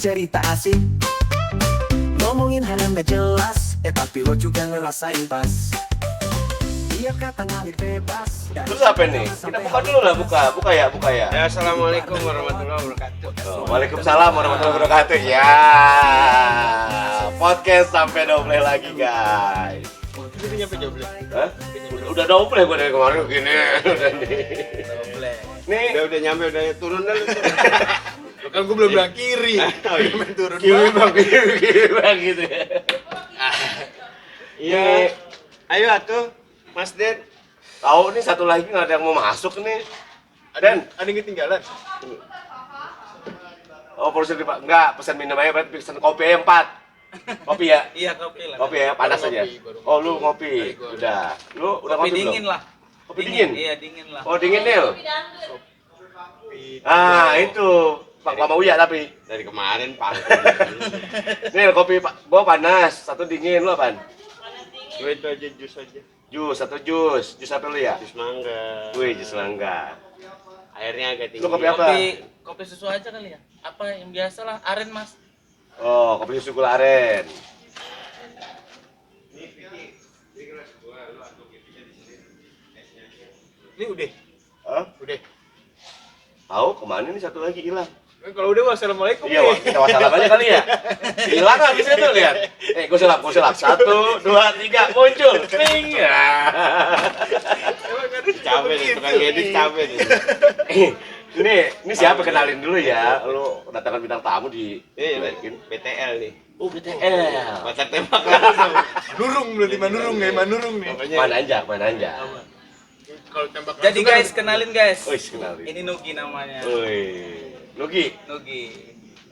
cerita asik, ngomongin hal yang gak jelas, tapi lo juga ngerasain pas. Biar kata ngalir bebas. Terus apa nih? Kita buka dulu lah, buka ya. Ya, assalamualaikum warahmatullahi wabarakatuh. Oh, Waalaikumsalam warahmatullahi wabarakatuh. Ya, podcast sampai double lagi guys. Itu nyampe double. Hah? Udah double gue dari kemarin begini. Udah nih. Double. Nih, Udah nyampe, udah turun dah lu. Kan gue belum bilang kiri. Oh, iya, main turun. kiri bang gitu ya. Iya. Ayo atuh, Mas Den. Tahu nih satu lagi nggak ada yang mau masuk nih. Den, Ada yang ketinggalan. oh perusahaan Pak, enggak pesan minum aja, berarti pesan kopi aja 4. Kopi ya? Iya kopi lah. Kopi ya, panas Baru aja. ngopi, baru Oh lu ngopi, Dari gua. udah. Lu udah Kopi ngopi dingin belum? lah. Kopi dingin? Iya dingin lah. Oh dingin Nil. Ah itu Pak Mama Uya tapi. Dari kemarin Pak. Nil kopi Pak, gua panas, satu dingin lu apaan? Gue itu aja jus aja. Jus, satu jus. Jus apa lu ya? Jus mangga. Wih, jus mangga. Airnya agak tinggi. Lu kopi apa? Kopi susu aja kali ya. Apa yang biasa lah, aren mas. Oh, kopi susu gula aren. Ini udah. Hah? Udah. Tahu kemana nih satu lagi hilang? Kalau udah wassalamualaikum Iya, Wak. Kita wassalam aja kali ya. Hilang habis itu lihat. Gue sulap. 1, 2, 3 muncul. Ting. Ya. Capek nih, tukang edit capek nih. Ini siapa kenalin dulu ya? Lu kedatangan bintang tamu di BTL nih. Oh, BTL. Pacar tembak langsung. Nurung berarti manurung ya, manurung nih. Main anjak. Kalau tembak Jadi guys, kenalin guys. Wih, kenalin. Ini Nugi namanya. Wih. Nugi, Nugi.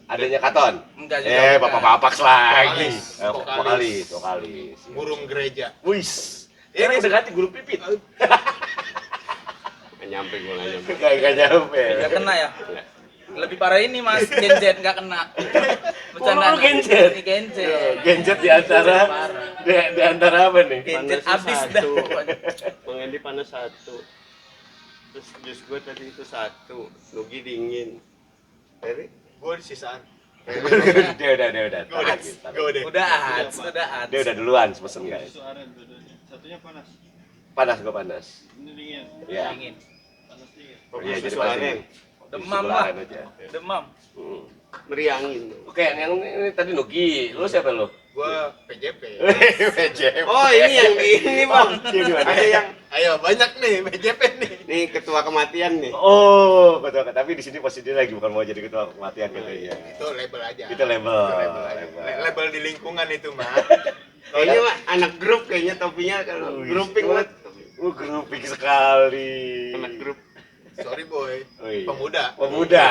adanya Katon. Enggak juga. bapak-bapak lagi. Vokalis. Vokalis. burung gereja. Wis. Ini udah ganti guru pipit. Nggak nyampe gue nggak nyampe. Gak nyampe. Enggak kena ya? Lebih parah ini mas, Genjet enggak kena. Lu Genjet? Ini Genjet. Genjet di antara apa nih? Genjet Panasnya abis dah. satu. pokoknya. Bang Endi panas 1. Terus jus gue tadi itu 1. Nugi dingin. Eri? Gue di sisaan. Dia udah. Udah ads. Dia udah duluan pesen guys. Susu aren dua-duanya. Satunya panas. Panas gua panas. Ini dingin. Iya. Dingin. Panas dingin. Iya, jadi Susu aren. pasti. Demam Susu lah. aren aja. Demam. Hmm. Meriangin. Oke, yang ini tadi Nugi. Lu siapa lu? Gue PJP. PJP. Oh ini yang di ini bang. Ini mana? Ada yang, ayo banyak nih PJP nih. Nih ketua kematian nih. Oh, betul. Tapi di sini posisi dia lagi bukan mau jadi ketua kematian katanya. Itu label aja. Itu label. Label di lingkungan itu mah. Kayaknya mah anak grup kayaknya topinya kalau grouping banget. Grouping sekali. Anak grup. Sorry boy, Oh, iya. pemuda, Pemuda.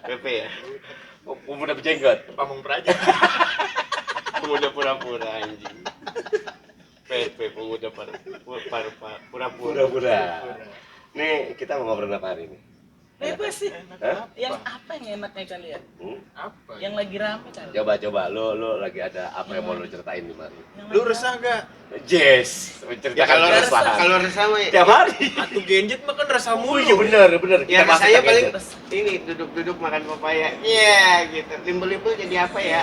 PP ya. Pemuda berjenggot. pamung praja. Pemuda pura-pura anjing. PP pemuda pura-pura. Pura-pura. Nih, kita mau ngobrol apa hari ini? Bebas sih. Hah? Yang apa yang enaknya kali ya? Hmm? Apa? Yang lagi rame kali. Coba, lu lagi ada apa yang mau lu ceritain di mana? Yang Lu lagi resah gak? Yes, Ya menceritakan kalau keresahan. kalau resah mah ya. Tiap hari. Atuh genjet mah kan resah Oh mulu. iya bener. Ya Kita bahas rasanya tentang paling gadget. ini duduk-duduk makan papaya. Iya gitu. Limbel-limbel jadi apa ya?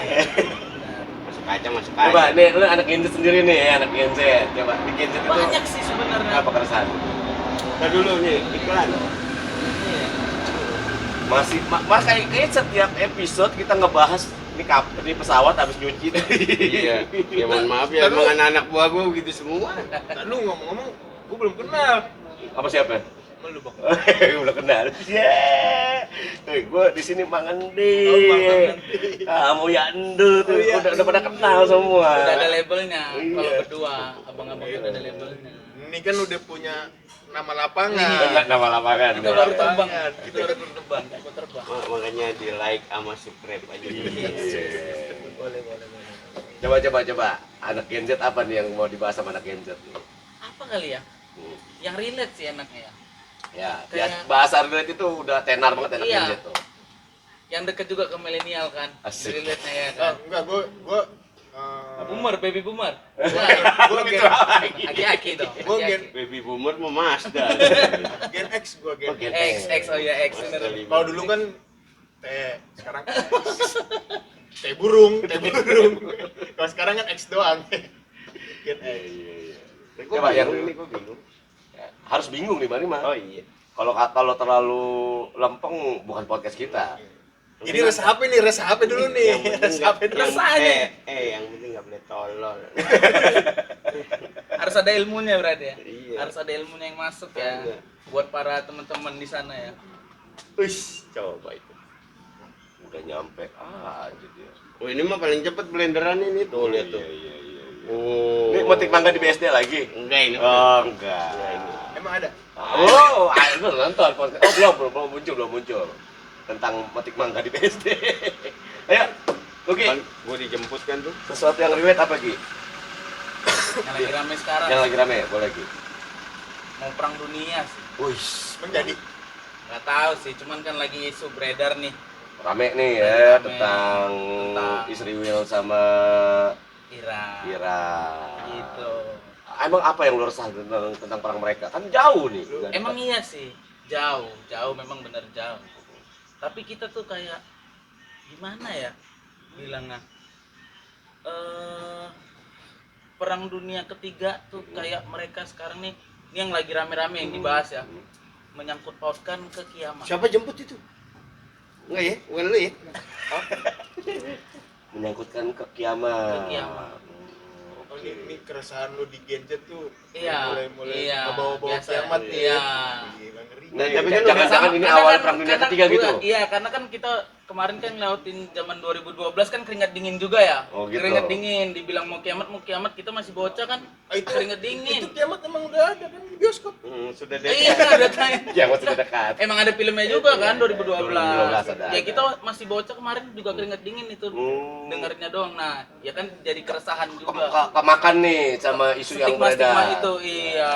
Masuk aja. Coba, nih lu anak gadget sendiri nih, anak gadget. Coba, di gadget itu banyak sih sebenarnya. apa keresahan? Kita dulu nih iklan. Iya. Mas kayak setiap episode kita ngebahas ini pesawat habis nyuci. Iya. Ya mohon maaf ya emang anak-anak buah gua begitu semua. Nah, lu ngomong-ngomong, gua belum kenal. Apa siapa? Lu bang. Udah kenal. Yeah. Gue di sini Mang Endi. Oh, Mang Endi. Kamu ya Endu tuh. Oh, iya. Udah pada kenal semua. Udah ada labelnya. Iya. Kalau berdua, abang-abang itu ada labelnya. Ini kan udah punya nama lapangan. Enggak nama lapangan. Itu baru terbang. Itu baru terbang. Baru terbang. Makanya di like sama subscribe aja. Iya. Boleh. Coba. Anak Gen Z apa nih yang mau dibahas sama anak Gen Z? Apa kali ya? Yang relate sih enaknya ya. Ya, Kayak- bahasa relate itu udah tenar banget anak Iya. Gen Z tuh. Yang deket juga ke milenial kan. Asik. Relate-nya ya Oh, kan. enggak, gua Boomer, baby boomer. gua Gitu lagi. Aki-aki dong. Gua Aki-aki. Baby boomer mah Mazda. Gen X, gua Gen Oh, Gen X. X, oh iya X. Mazda bener. 5. Kalau dulu kan T, sekarang X. T burung. Kalau sekarang kan X doang. Get X. Kok Coba yang ini kok bingung. Ya, harus bingung nih Bang Ima. Oh iya. Kalau terlalu lempeng bukan podcast kita. Ini res HP dulu nih. Res HP dulu. Yang penting nggak boleh tolol. Harus ada ilmunya berarti ya. Iya. Harus ada ilmunya yang masuk ya. Iya. Buat para teman-teman di sana ya. Wih, coba itu. Udah nyampe aja dia. Oh ini mah paling cepet blenderan ini tuh lihat tuh. Iya. Oh. Ini motif mangga di BSD lagi? Enggak ini. Oh, enggak. Emang ada? Oh, aku nonton podcast. Oh, belum muncul. Tentang motif mangga di BSD. Ayo, Luki. Kan gua dijemput kan tuh. Sesuatu yang riwet apa, Ki? Yang lagi rame sekarang. Yang lagi rame, boleh, Ki. Mau perang dunia sih. Wih, Menjadi. Nggak tahu sih, cuman kan lagi isu beredar nih. rame nih ya Rame. tentang istri Will sama Ira. Ira. Gitu. Emang apa yang lu resah tentang perang mereka? Kan jauh nih. Emang iya sih, jauh memang bener jauh. Tapi kita tuh kayak gimana ya bilangnya? Perang dunia ketiga tuh kayak mereka sekarang nih, ini yang lagi rame-rame yang dibahas ya, menyangkut pautkan ke kiamat. Siapa jemput itu? Enggak ya? Bukan lu ya? Menyangkutkan ke kiamat. Ke kiamat. Oh, ini keresahan lu di Genjet tuh Iya, mulai iya, bawa-bawa biasa, kiamat nih. iya. Gila ngeri. Nah, tapi kan Jangan-jangan ini Karena awal kan- perang dunia karena ketiga gitu. Iya, karena kan kita kemarin kan ngelewatin zaman 2012 kan keringat dingin juga ya. Oh, gitu. Keringat dingin, dibilang mau kiamat kita masih bocah kan. Ah, itu Keringat dingin. Itu kiamat emang udah ada kan di bioskop. sudah Iya, deh. ada time. Kiamat sudah dekat. Emang ada filmnya juga kan 2012. 2012 ada. Ya kita masih bocah kemarin juga keringat dingin itu. Dengernya doang. Nah, ya kan jadi keresahan juga. Kemakan nih sama isu yang Stigma-stigma beredar. itu, iya.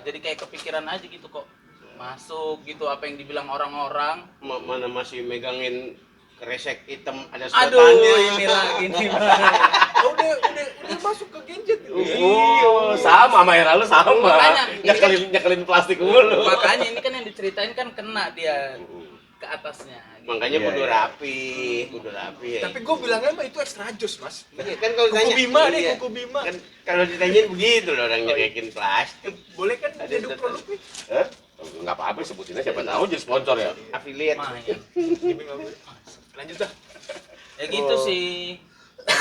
Jadi kayak kepikiran aja gitu kok. Masuk gitu apa yang dibilang orang-orang. Mana masih megangin kresek hitam ada Aduh, sedotannya. ini lagi nih. Oh, udah masuk ke Genjet. Oh, sama sama Ira lu sama. Makanya, ini Nyekelin plastik mulu. Makanya ini kan yang diceritain kan kena dia ke atasnya. Gitu. Makanya Iya, kudu iya. rapi ya. Tapi gue bilangnya mah itu extra jos, Mas. Iya, kan kalau Kuku ditanya Bima nih, iya. kuku Bima. Kan kalau ditanyain begitu loh orang nyerekin plastik. Boleh kan Ada jadi sedotan. produk nih? Hah? Nggak apa-apa sebutinnya siapa tahu jadi sponsor ya. Affiliate. Lumayan. Ini nggak boleh. Lanjut dah. Ya gitu Oh. sih.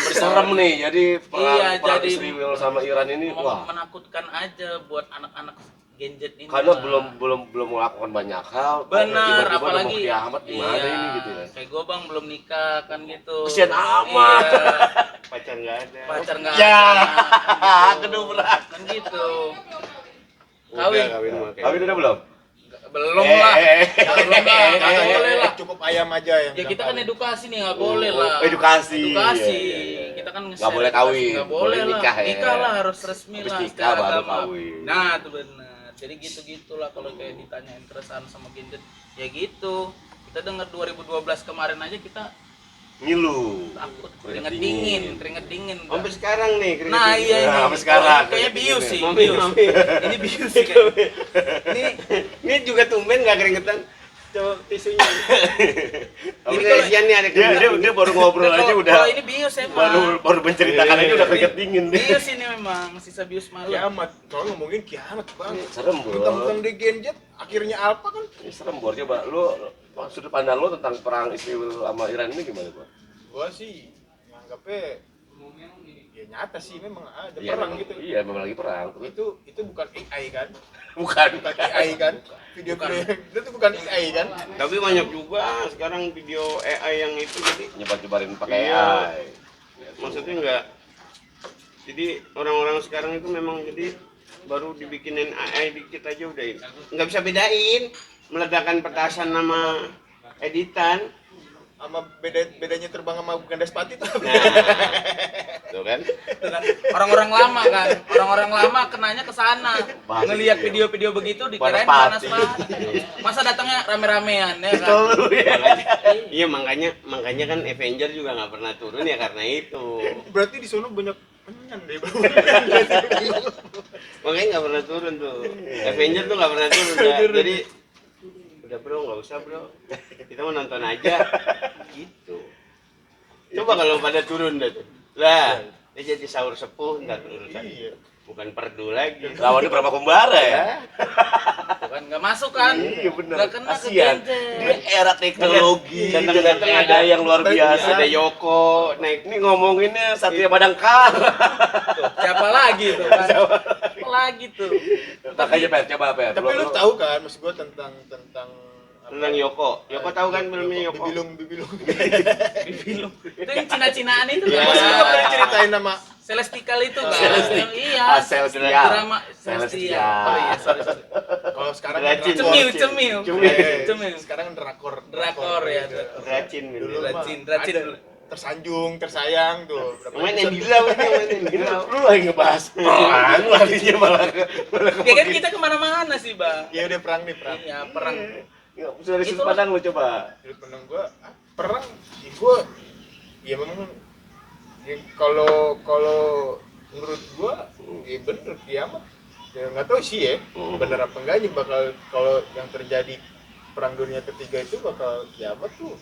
Serem nih, jadi perang, Iya, perang jadi istri Will sama Iran ini wah. menakutkan aja buat anak-anak Genjet ini. Karena lah. belum melakukan banyak hal. Benar, tiba-tiba apalagi udah mau kiamat gimana iya, ini gitu ya. Kayak gue bang belum nikah kan gitu. Kesian amat. Iya, Pacar nggak ada. pacar nggak Ya, ada. kedubrak. Kan gitu. Udah, Kawin. kawin mah kayak Kawin udah belum? Belum lah. Belum lah. Nggak boleh lah. Cukup ayam aja yang Ya kita kan kawin. edukasi nih nggak boleh lah. Edukasi. Edukasi. Iya, iya, iya. Kita kan Nggak boleh kawin, Nggak boleh boleh lah. nikah ya. Nikah lah harus resmi Habis lah. nikah secara baru agama. kawin. Nah itu benar. Jadi gitu-gitulah kalau kayak ditanyain keresahan sama Genjet. Ya gitu. Kita dengar 2012 kemarin aja kita Ngilu. takut keringet dingin. sampai sekarang nih keringet Nah dingin. iya ini. Nah, sampai sekarang. Kayaknya bius sih. Mami, Bius. mami. Ini bius sih. kayaknya. Ini juga tumben nggak keringetan. Coba tisunya. Tapi Ini kalau- kasihan nih ada Dia baru ngobrol Nah, aja kalau- udah. kalau ini bius emang. Baru menceritakan aja udah keringet dingin nih. Bius ini memang sisa bius malam. Kiamat. Kalau ngomongin kiamat, Bang. Serem, Bro. Mentang-mentang di Genjet, akhirnya Alpha kan. Ini serem, Bor. Coba lu sudut pandang lu tentang perang istri Will sama Iran ini gimana, Bor? Gua sih nganggapnya ya nyata sih memang ada Iya, perang memang- gitu. Iya, memang lagi perang. Itu bukan AI kan? Bukan. Bukan AI kan? Video-video itu tuh bukan AI kan? Tapi banyak juga sekarang video AI yang itu jadi Nyebar-nyebarin pakai Iya. AI. maksudnya enggak. Jadi orang-orang sekarang itu memang jadi baru dibikinin AI dikit aja udah ini. Nggak bisa bedain meledakan petasan nama editan. Sama bedanya terbang sama gandas pati tuh. Nah, tuh kan? Orang-orang lama kan, orang-orang lama kenanya ke sana. Bahas Ngelihat video. video-video begitu Panas dikirain panas pati. banget. Masa datangnya rame-ramean ya kan? Itu ya. Iya makanya kan Avenger juga nggak pernah turun ya karena itu. Berarti di sono banyak penyan deh, Bang. Makanya nggak pernah turun tuh. Avenger tuh nggak pernah turun. Ya. Jadi Udah bro, nggak usah bro. Kita mau nonton aja. Gitu. Coba kalau pada turun dah tuh. Lah, dia jadi sahur sepuh ntar urusan. Iya. Bukan perdu lagi. Lawannya berapa kembara ya? Bukan nggak masuk kan? Iya benar. Nggak kena ke Kasihan. genjer. Dia era teknologi, Datang-datang ada yang luar biasa. Ada Yoko naik Ini ngomonginnya Satria Badangkara. Tuh, siapa lagi tuh kan? Siapa lagi tuh? Makanya Per, coba Per. Tapi lu tahu kan maksud gua tentang apa? tentang Yoko. Yoko tahu kan filmnya Yoko? Bibilung. Film. Itu yang Cina-Cinaan itu Iya. kan? Maksud gua pernah ceritain nama Celestial itu kan? Celestial. Iya. Celestial. Drama Celestial. Celestial. Oh iya, sorry. kalau sekarang Rajin. drakor. Cemil. Cemil. Sekarang drakor. Drakor ya. Drakor. Racin Dulu gitu. mah Rajin ada dulu. tersanjung, tersayang tuh. Berapa Main episode Endila, main Endila. Lu lagi ngebahas perang, larinya malah Ya kan kita kemana-mana sih bang. Ya udah perang nih, perang. Iya perang. Sudah dari sudut Itulah. pandang lu coba. Dari pandang gua perang ya gua ya memang ya, kalau menurut gua ya bener kiamat ya nggak tahu sih ya bener apa enggaknya bakal kalau yang terjadi perang dunia ketiga itu bakal kiamat tuh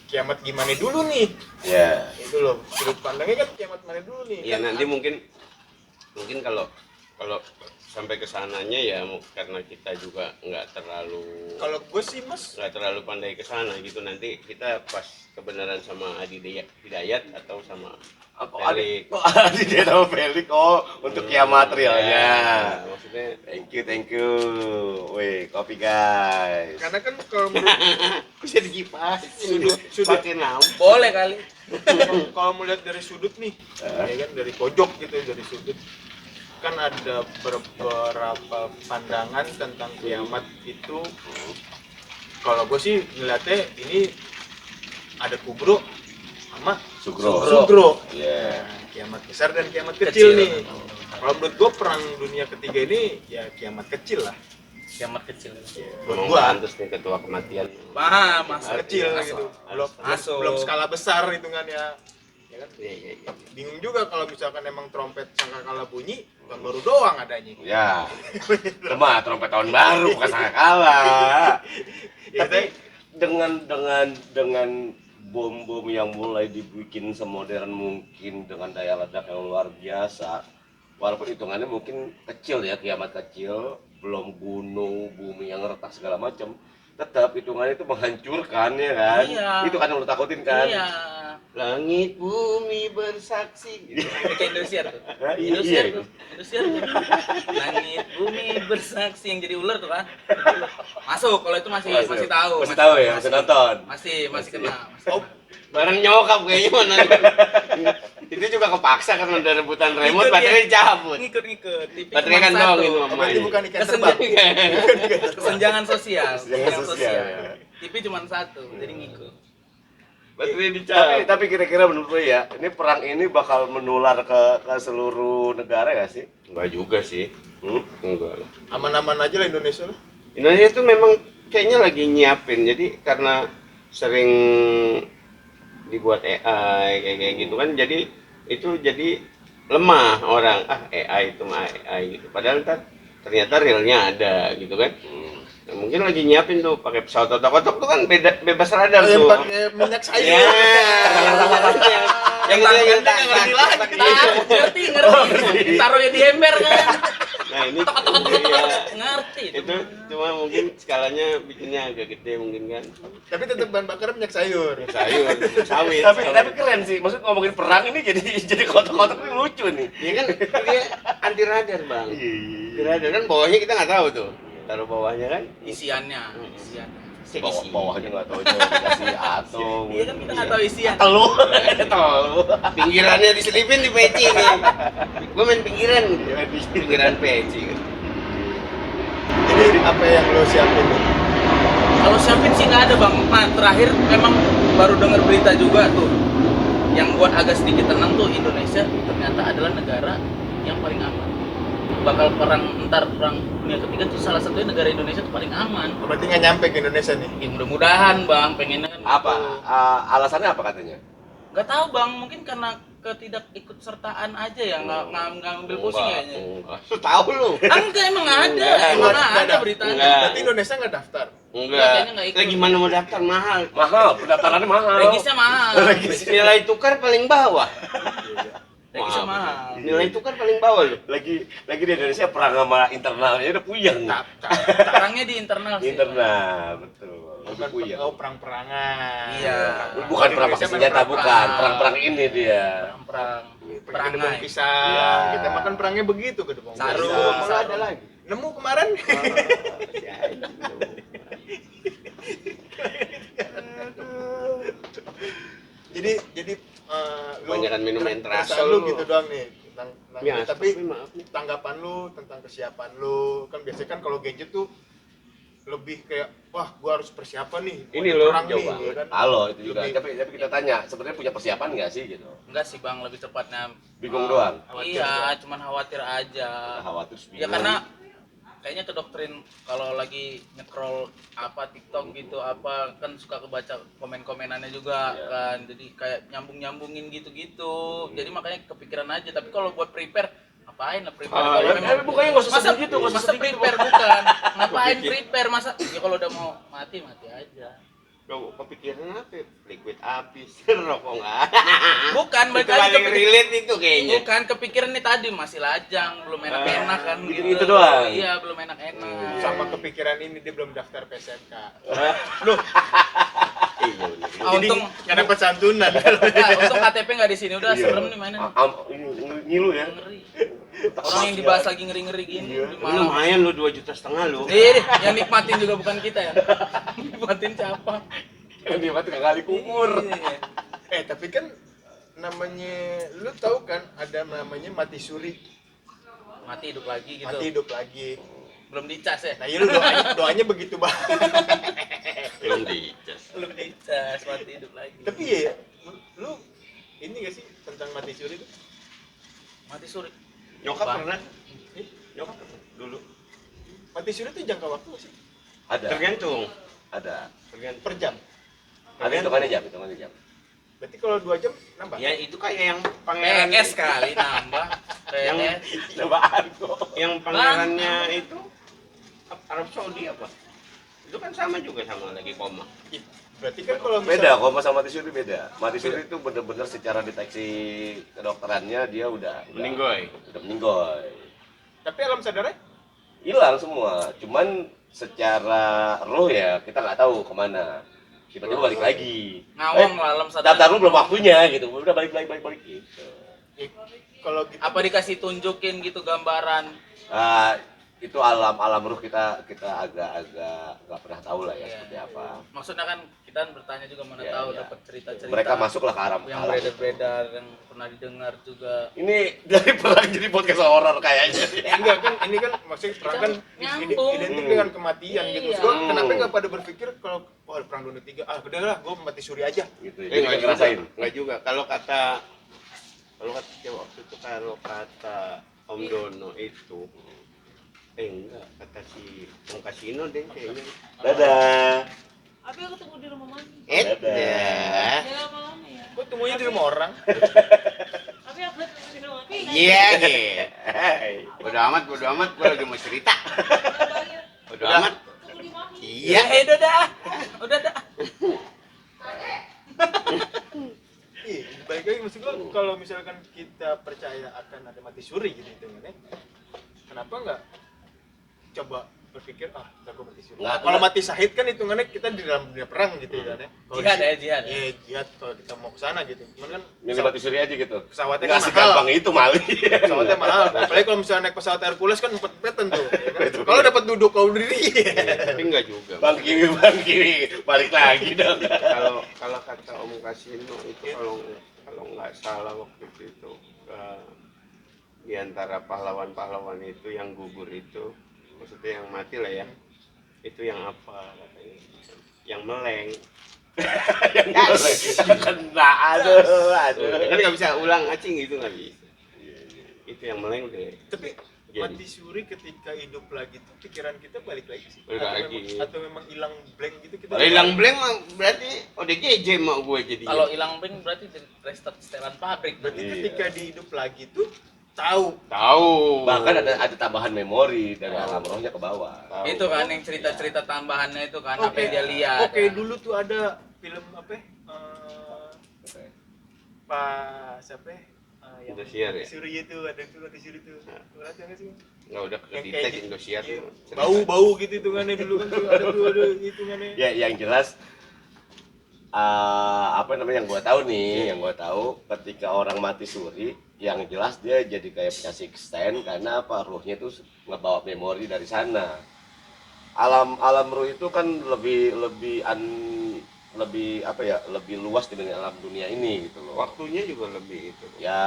kiamat gimana dulu nih Ya. itu loh sudut pandangnya kan kiamat mana dulu nih Ya kan nanti mungkin kalau sampai ke sananya ya karena kita juga nggak terlalu gue sih mas pandai ke sana gitu, nanti kita pas kebenaran sama Adi Hidayat atau sama Kok Felix. adik dia sama Felix untuk kiamat realnya. Ya, maksudnya Thank you. Wih, kopi guys. karena kan kalau menurut bisa dikipas Sudut. pakai lampu. Boleh kali. kalau melihat dari sudut nih ya kan dari pojok gitu dari sudut kan ada beberapa pandangan tentang kiamat itu kalau gue sih ngeliatnya ini ada kubro sama sugro. Iya. Nah, kiamat besar dan kiamat kecil Kecil. nih kalau menurut gue perang dunia ketiga ini ya kiamat kecil lah Kiamat kecil. buat Memang gue pantas nih ketua kematian. Paham mas. kecil Masuk. gitu Masuk. belum skala besar hitungannya ya kan Iya. bingung juga kalau misalkan emang trompet sangkakala bunyi tahun baru doang adanya Ya. Cuma trompet tahun baru bukan sangkakala. Ya, Tapi dengan bom-bom yang mulai dibikin semodern mungkin dengan daya ledak yang luar biasa, walaupun hitungannya mungkin kecil ya, kiamat kecil, belum gunung bumi yang retak segala macam, tetap hitungannya itu menghancurkan ya kan. Iya. Itu kan yang lu takutin kan. Iya. Langit bumi bersaksi. Kayak Indosiar tuh. Hah? Indosiar Iya. tuh. Indosiar tuh. Langit bumi bersaksi yang jadi ular tuh kan. Masuk kalau itu masih tahu. Masih tahu ya, masih nonton. Masih kena. oh Bareng nyokap kayaknya mana. Itu juga kepaksa karena ada rebutan remote, Ngikut baterai ya. dicabut. Ngikut. TV Baterai cuma kan satu. doang itu berarti mamanya. bukan ikan terbang Kesenjangan sosial. Kesenjangan sosial, ya. TV cuma satu, jadi ngikut. Baterai dicabut. Tapi kira-kira menurut lu ya, ini perang ini bakal menular ke seluruh negara ya sih? Enggak juga sih. Enggak. aman-aman aja lah Indonesia lah Indonesia itu memang kayaknya lagi nyiapin, jadi karena sering dibuat AI kayak gitu kan, jadi itu jadi lemah orang, AI itu mah AI gitu, padahal ternyata realnya ada gitu kan. Nah, mungkin lagi nyiapin tuh pakai pesawat otak-otak tuh kan bebas radar yang tuh. pakai minyak Ya, sayur yang ngerti taruhnya di ember kan. Nah ini iya. Ngerti Itu cuma mungkin skalanya bikinnya agak gede mungkin kan. tapi tetap bahan bakar minyak sayur Sayur, sawit. Tapi keren sih, maksud ngomongin perang ini jadi kotak-kotak ini lucu nih. Iya kan dia anti radar bang. Anti radar kan bawahnya kita nggak tahu tuh. Taruh bawahnya kan. isiannya. Bawahnya nggak tahu itu dikasih atom. Iya kan kita nggak tahu isian. Telur. Pinggirannya diselipin di peci nih. Gue main pinggiran gitu. Pinggiran peci. jadi apa yang lo siapin tuh? Kalau siapin sih nggak ada bang. Nah terakhir memang baru dengar berita juga tuh. Yang buat agak sedikit tenang tuh Indonesia ternyata adalah negara yang paling aman. Bakal perang dunia ketiga tuh salah satunya negara Indonesia tuh paling aman. Berarti nggak nyampe ke Indonesia nih? Ya mudah-mudahan bang, pengennya kan. Apa? gitu. Alasannya apa katanya? Nggak tahu bang, mungkin karena ketidakikutsertaan aja ya, nggak ambil pusing kayaknya. Enggak. Lu tahu lu. Enggak emang ada, Enggak, emang enggak ada ada. beritanya. Enggak. Berarti Indonesia nggak daftar? Enggak. kayaknya nggak ikut. Lagi mana mau daftar mahal. Mahal, pendaftarannya mahal. Regisnya mahal. Nilai tukar paling bawah. Regisnya Mahal. mahal. Nilai tukar paling bawah loh. Lagi di Indonesia perang sama internalnya udah puyeng. Perangnya di internal sih. Internal, betul. Udah puyeng. perang-perangan. Iya. Bukan perang pakai senjata, bukan. perang. Perang-perang ini dia. Perang Perang perangai. pisang. Iya. Kita makan perangnya begitu ke depan. Sarung. Kalau ada lagi. Nemu kemarin. jadi Kebanyakan minum keresahan Entrasol lu lu. gitu doang nih tentang Ya, tapi maaf nih. tanggapan lu tentang kesiapan lu kan biasanya kan kalau gadget tuh lebih kayak wah gua harus persiapan nih buat Ini loh, perang jauh nih, banget. ya kan? Halo, itu juga. Lebih- Tapi kita tanya, sebenarnya punya persiapan nggak sih gitu? Enggak sih Bang, lebih tepatnya Bingung doang. Khawatir Iya, cuman khawatir aja. Khawatir Ya karena kayaknya kedoktrin kalau lagi nge-scroll apa TikTok gitu apa kan suka kebaca komen-komenannya juga Iya. kan. Jadi kayak nyambung-nyambungin gitu-gitu. Jadi makanya kepikiran aja. Tapi kalau buat prepare ngapain lah prepare kalau memang bukannya nggak usah masa sedih gitu, nggak usah masa sedih gitu. prepare bukan. Ngapain prepare masa ya kalau udah mau mati aja. Kau kepikiran apa? Liquid habis, rokok nggak? Bukan Itu balik lagi paling kepikiran. relate itu kayaknya. Bukan kepikiran nih tadi masih lajang, belum enak-enak kan gitu. Itu doang. Iya, belum enak-enak. sama kepikiran ini dia belum daftar PSMK. Iya bener. Ah, Jadi untung nggak dapat santunan. untung KTP nggak di sini udah Iya. serem nih mainan. Ini ngilu ya. Ngeri. Orang yang dibahas lagi ngeri-ngeri gini Iya. di Lu malam. lumayan lu 2,5 juta lu. Yang nikmatin juga bukan kita ya. Nikmatin siapa? Yang dia mati kali kumur. Iya. Tapi kan namanya lu tahu kan ada namanya mati suri, Mati hidup lagi gitu. mati hidup lagi. Belum dicas ya? Nah, iya lu doanya begitu banget. Belum dicas. Belum dicas, mati hidup lagi. Tapi ya, lu ini gak sih tentang mati suri itu? Mati suri. Nyokap Bang. pernah? Nyokap pernah? Dulu. Mati suri itu jangka waktu gak sih? Ada. Tergantung. Ada. Tergantung. Per jam. Ada hitungannya jam. Berarti kalau 2 jam nambah? Ya itu kayak yang pangeran PS kali nambah. Yang PS. Cobaan kok. yang pangerannya itu Arab Saudi apa? Itu kan sama juga sama lagi koma. Berarti kan kalau Beda, koma sama mati suri beda. Mati suri itu bener-bener secara deteksi kedokterannya dia udah Meninggoy. Udah meninggoy. Tapi alam sadarnya Hilang semua. Cuman secara roh ya kita nggak tahu kemana. Tiba-tiba balik lagi. Ngawang lah alam sadar. Daftar lu belum waktunya gitu. Udah balik gitu. kalau gitu Apa dikasih tunjukin gitu gambaran? Ah, itu alam ruh kita agak-agak nggak pernah tahu lah ya Iya. seperti apa. Maksudnya kan kita bertanya juga mana Iya, tahu iya. dapat cerita-cerita. Mereka masuklah ke alam yang alam. beredar-beredar yang pernah didengar juga. Ini dari perang jadi podcast horor kayaknya. enggak kan ini kan maksudnya perang kan Nyambung. identik dengan kematian gitu. Iya. So, kenapa nggak pada berpikir kalau wah perang dunia 3 udah lah gue mati suri aja. Gitu. Eh Jadi nggak nggak ngerasain. juga. Nggak juga. Kalau kata waktu itu kalau kata Om Dono itu enggak kata si Om Kasino deh kayaknya. Dadah. Abi aku tunggu di rumah mami. Dah. Ya lama-lama ya. Gue temunya di rumah orang. Abi aku tunggu di rumah mami. Iya gitu. Hey. Bodo amat, gue lagi mau cerita. Bodo amat. Tunggu di mami. Iya. Udah dah. Udah dah. Iya, balik lagi maksud gue kalau misalkan kita percaya akan ada mati suri gitu hitungannya, kenapa nggak coba berpikir ntar gue mati suri. Nggak, Kalau nggak. mati syahid kan hitungannya kita di dalam dunia perang gitu ya kan ya. Kalau Jihad di- ya, jihad. Iya, jihad kalau kita mau ke sana gitu. Cuman kan Yang mati suri aja gitu. pesawatnya Nggak kan segampang mahal. itu Mali. Pesawatnya mahal. Apalagi kalau misalnya naik pesawat Hercules kan 4 peten tuh. Ya kan? Kalau dapat duduk kau diri. Tapi enggak juga. Bang Kiwi, balik lagi dong. Kalau kata Om Kasino itu kalau nggak salah waktu itu di antara pahlawan-pahlawan itu yang gugur itu maksudnya yang mati lah ya itu yang apa katanya yang meleng Yang kena, aduh. kan nggak bisa ulang acing gitu nggak bisa itu yang meleng deh Tapi Jadi. mati suri ketika hidup lagi tuh pikiran kita balik lagi sih. Balik Atau lagi. memang- atau memang hilang blank gitu kita. kalau hilang blank mah berarti ODGJ mau gue jadi Kalau hilang ping berarti di restart setelan pabrik. Berarti Iya. ketika di hidup lagi tuh Tahu. Bahkan ada tambahan memori dari alam rohnya ke bawah. Tahu. Itu kan yang cerita-cerita tambahannya itu kan apa yang dia lihat. Oke, kan. dulu tuh ada film apa? Pak siapa? Yang Indosiar ya? Suri itu ada Suri tuh. Berarti nggak sih? Nggak udah ke Yang detect kayak gitu. Indosiar. Iya. Cerita. Bau gitu hitungannya dulu kan tuh ada hitungannya. Ya yang jelas apa namanya yang gua tahu nih, yang gua tahu ketika orang mati suri, yang jelas dia jadi kayak punya sixth sense karena apa ruhnya itu ngebawa memori dari sana. Alam ruh itu kan lebih apa ya, lebih luas dibanding alam dunia ini gitu loh. Waktunya juga lebih itu. Ya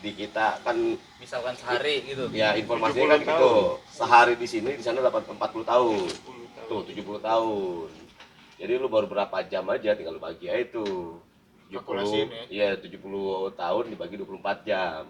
di kita kan Misalkan sehari gitu. ya informasinya kan 70 gitu. tahun. Sehari di sini di sana 40 tahun. 10 tahun. Tuh 70 tahun. Jadi lu baru berapa jam aja tinggal lu bagi aja itu. Kalkulasiin 70 iya 70 tahun dibagi 24 jam.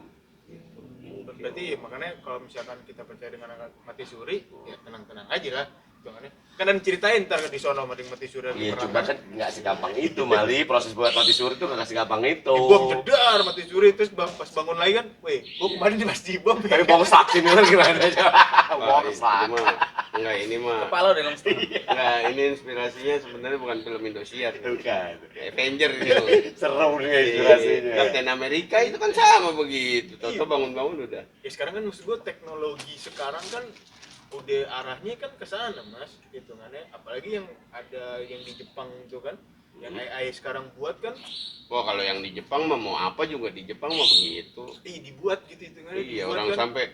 Berarti makanya kalau misalkan kita percaya dengan mati suri, ya tenang-tenang aja lah. Hitungannya. Kan dan ceritain ntar di sono mati suri dan Iya perang. cuma kan nggak segampang itu Mali, proses buat mati suri itu nggak segampang itu. Bom jedar mati suri terus pas bangun lagi kan, weh, gua kemarin di masjid bom. Tapi bongsat ini kan gimana aja. Bongsat. Enggak, ini mah. Kepala udah dalam setengah. Enggak, ini inspirasinya sebenarnya bukan film Indosiar. Bukan. Avenger itu. Seru nih inspirasinya. Kapten Amerika itu kan sama begitu. Toto bangun-bangun udah. Ya sekarang kan maksud gua teknologi sekarang kan udah arahnya kan ke sana mas hitungannya, apalagi yang ada yang di Jepang itu kan yang AI sekarang buat kan, Wah, kalau yang di Jepang mah mau apa juga di Jepang mah begitu. dibuat gitu hitungannya. Iya, dibuat orang kan. sampai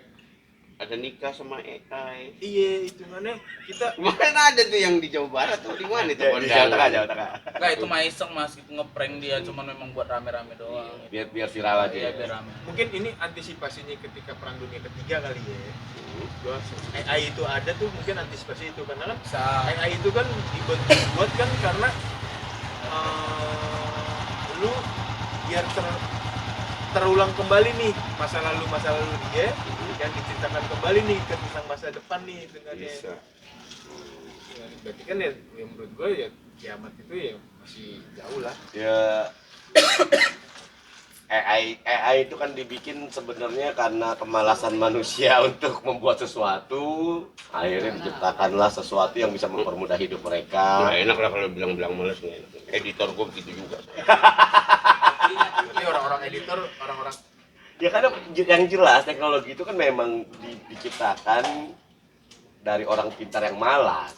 ada nikah sama AI. Iya hitungannya kita Kemarin ada tuh yang di Jawa Barat tuh di mana itu Di Jawa Tengah, Jawa Tengah. Enggak, itu mah iseng mas, itu ngeprank dia, cuman memang buat rame-rame doang. Biar viral aja. Iya, biar rame. mungkin ini antisipasinya ketika perang dunia ketiga kali ya. AI itu ada tuh mungkin antisipasi itu karena kan Bisa. AI itu kan dibuat kan karena lu biar terulang kembali nih masa lalu dia yang diceritakan kembali nih ke tentang masa depan nih dengannya. Bisa. Ya, berarti kan ya menurut gue ya kiamat itu ya masih jauh lah. Ya AI itu kan dibikin sebenarnya karena kemalasan manusia untuk membuat sesuatu, akhirnya diciptakanlah sesuatu yang bisa mempermudah hidup mereka. Nggak enak lah kalau bilang-bilang males nggak enak. Editor gue begitu juga. Tapi orang-orang editor, orang-orang Ya karena yang jelas teknologi itu kan memang diciptakan dari orang pintar yang malas.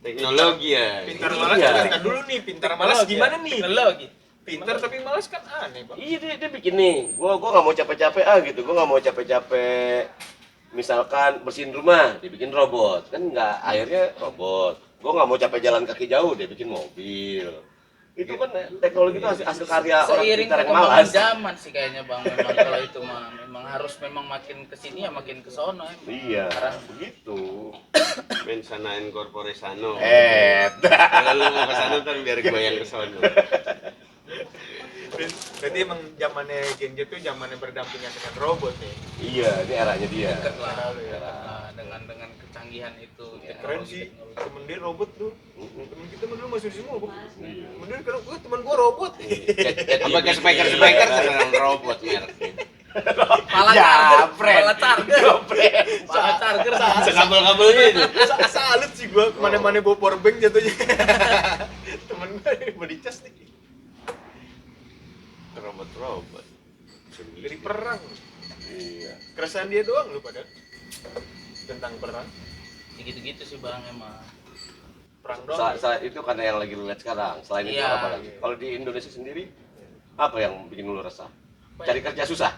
Teknologi ya. pintar malas Iya. kita dulu nih, pintar malas gimana nih? Teknologi. Pintar tapi malas kan aneh, Bang. Iya dia bikin nih, gua nggak mau capek-capek gitu, gua nggak mau capek-capek. Misalkan bersihin rumah, dia bikin robot, kan nggak akhirnya robot. Gua nggak mau capek jalan kaki jauh, dia bikin mobil. Itu kan teknologi itu hasil karya orang Seiring pintar yang perkembangan malas. zaman sih kayaknya bang, memang kalau itu mah memang harus makin kesini ya makin kesono emang. Iya, begitu. Mensanain corporesano. Nah. Kalau lu mau ke sana ntar biar gue yang ke sono. Berarti emang zamannya Gen Z tuh zamannya berdampingan dengan robot ya. Iya, ini eranya dia. Dekat lah, Lalu ya. dekat lah dengan kecanggihan itu. Keren sih, teknologi. temen dia robot tuh. Temen kita dulu masih semua, Bang. Temen dia sekarang, temen gua robot. Apa ke speaker sekarang robot merek. Pala Ya, charger, friend. pala charger, pala charger. Sekabel-kabelnya itu. Salut sih gua, kemana-mana bawa power bank jatuhnya. Temen gua mau dicas nih. Robot. Dari perang. Iya. Keresahan dia doang lu pada tentang perang. Gitu-gitu sih bang emang. Perang doang. Itu karena yang lagi lu lihat sekarang. Selain itu Iya. apa lagi? Kalau di Indonesia sendiri, apa yang bikin lu resah? Cari kerja susah.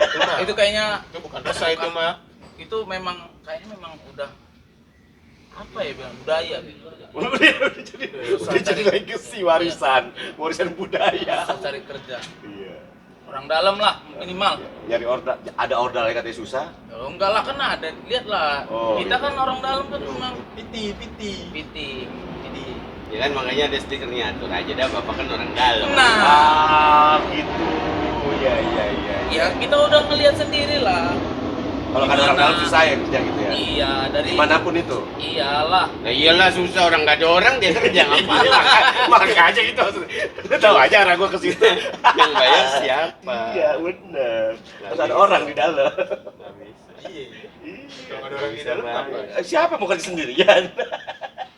Itu mah. Itu kayaknya Itu bukan resah itu mah. itu memang kayaknya memang udah apa ya bilang budaya gitu. Udah jadi legacy warisan budaya. Susah cari kerja. Iya. Orang dalam lah minimal. Nyari order, ada order yang katanya susah. Kalau enggak lah kan ada, lihat lah. Oh, Kita iya. kan orang dalam kan memang Piti. piti. Ya kan makanya ada stikernya atur aja dah bapak kan orang dalam. Nah, Gitu. Iya. ya kita udah ngelihat sendiri lah. Kalau kan orang dalam susah ya kerja gitu ya. Iya, dari Dimanapun itu. iyalah. Nah iyalah susah, orang nggak ada orang dia kerja ngapain? Makanya gitu. Lu tahu aja arah gua ke situ. Yang bayar siapa? Iya, benar. Harus ada orang di dalam. Nggak bisa. Iya. Kalau nggak ada orang di dalam apa? Siapa mau kerja sendirian?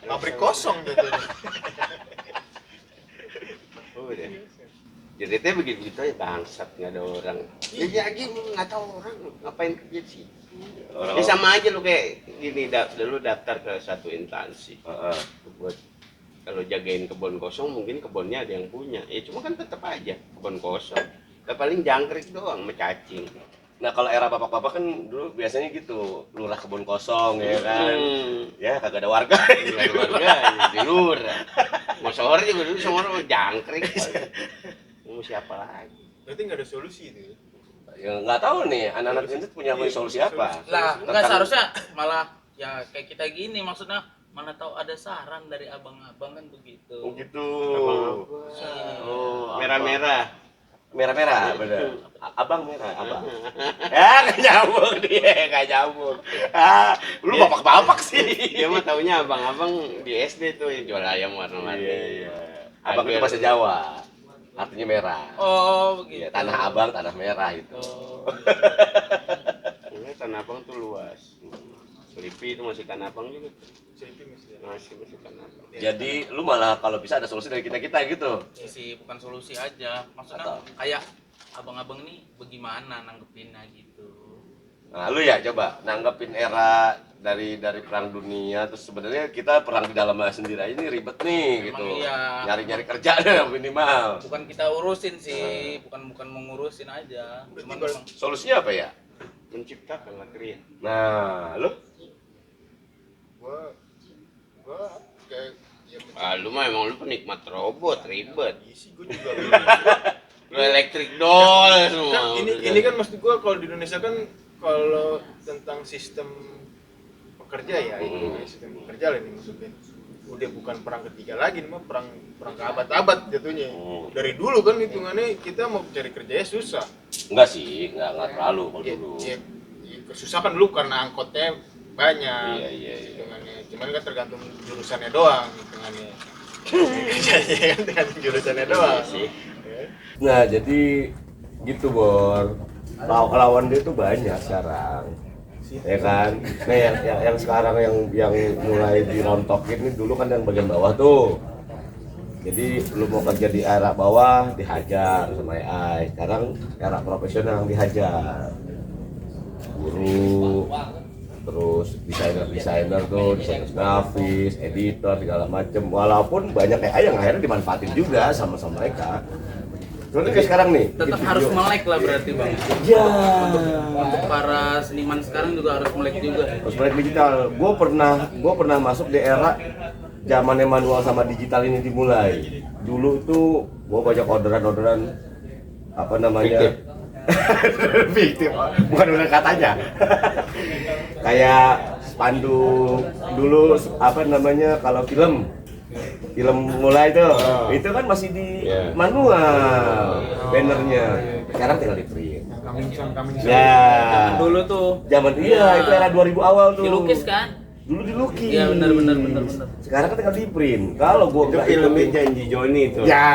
Pabrik kosong jatuhnya. Udah. Jadi teh begitu ya bangsat, nggak ada orang. Ya jadi nggak tahu orang ngapain kerja sih. Ya sama aja lu kayak gini, lu daftar ke satu instansi. Heeh. Buat kalau jagain kebun kosong mungkin kebunnya ada yang punya. Ya cuma kan tetap aja kebun kosong. Ya paling jangkrik doang sama cacing. Nah kalau era bapak-bapak kan dulu biasanya gitu, lurah kebun kosong ya kan. Ya kagak ada warga. Keluarga ya, di lurah. Mau sore juga dulu semua orang jangkrik. Mau siapa lagi? Berarti nggak ada solusi itu ya? Ya nggak tahu nih anak-anak ini punya solusi apa? Lah, enggak Tentang- seharusnya malah ya kayak kita gini, maksudnya mana tahu ada saran dari abang-abang kan begitu. Oh gitu. Oh, Merah-merah. merah-merah bener. Abang merah, abang. Ya nggak nyambung dia, nggak nyambung. Lu bapak-bapak sih. Dia mah taunya abang-abang di SD tuh yang jual ayam warna-warni. Iya. Abang itu bahasa Jawa. Artinya merah. Oh, begitu. Ya, tanah abang, tanah merah itu. Oh, Ini Tanah Abang tuh luas. Selipi itu masih Tanah Abang juga. Selipi masih ada. Masih Tanah Abang. Jadi lu malah kalau bisa ada solusi dari kita-kita gitu. sisi bukan solusi aja. Maksudnya Atau? kayak abang-abang nih bagaimana nanggepinnya gitu. Nah, lu ya coba nanggepin era dari perang dunia, terus sebenarnya kita perang di dalam sendiri aja ini ribet nih gitu. Emang iya. Nyari-nyari kerja deh minimal. Bukan kita urusin sih, bukan mengurusin aja. Cuman memang Solusinya apa ya? Menciptakan lah kriya. Nah, lu Gua kayak ya Lu mah emang lu penikmat robot, ribet. sih gua juga. Lu elektrik doll semua. Kan ini kan maksud gua kalau di Indonesia kan kalau tentang sistem pekerja ya itu sistem pekerja lah ini maksudnya udah bukan perang ketiga lagi ini mah perang ke abad-abad jatuhnya. Dari dulu kan hitungannya kita mau cari kerjanya susah. enggak sih, enggak terlalu kalau dulu. Ya, susah kan dulu karena angkotnya banyak. Iya. Hitungannya. Cuman kan tergantung jurusannya doang hitungannya. Kerjanya kan tergantung jurusannya doang. sih. Nah, jadi gitu, Bor. Lawan dia tuh banyak sekarang. Ya kan? Nah, yang sekarang yang mulai dirontokin ini dulu kan yang bagian bawah tuh. Jadi lu mau kerja di era bawah dihajar sama AI. Sekarang era profesional yang dihajar. Guru, terus desainer tuh, desainer grafis, editor segala macem. Walaupun banyak AI yang akhirnya dimanfaatin juga sama mereka. Contohnya kayak sekarang nih. tetap bikin harus video. melek lah berarti bang. Ya. Untuk para seniman sekarang juga harus melek juga. Terus melek digital. Gue pernah masuk di era zamannya manual sama digital ini dimulai. Dulu tuh gue banyak orderan apa namanya? Fiktif. Bukan benar katanya. Kayak spanduk dulu apa namanya kalau film mulai tuh itu kan masih di manual bannernya, sekarang tinggal di print. Coming soon. Ya Dulu tuh zaman iya itu era 2000 awal tuh dilukis kan? dulu dilukis. Iya benar. Sekarang kan tinggal di print. Kalau gua Itu nggak filmnya ikutin- Janji Joni itu. ya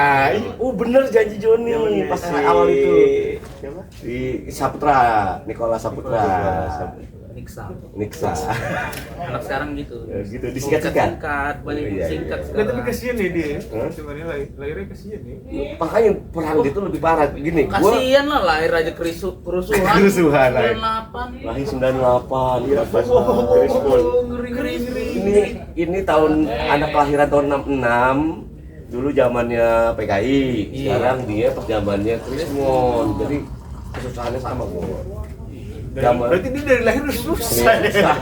bener Janji Joni pas awal itu Siapa? di Saputra, Nikola Saputra. Niksa. Anak sekarang gitu. Ya, gitu disingkat-singkat. Banyak Iya, singkat iya. Nggak, tapi kasihan ya dia. Hah? Sebenarnya lahirnya kasihan ya. Makanya perang itu lebih parah gini. Gua Kasian lah lahir aja kerusuhan. Kerusuhan, lahir. 98. lahir 98 ya pas Ngeri. ini tahun anak kelahiran tahun 66 dulu zamannya PKI, sekarang dia pas zamannya Krismon, jadi kesusahannya sama gua. Berarti dia dari lahir udah susah ya.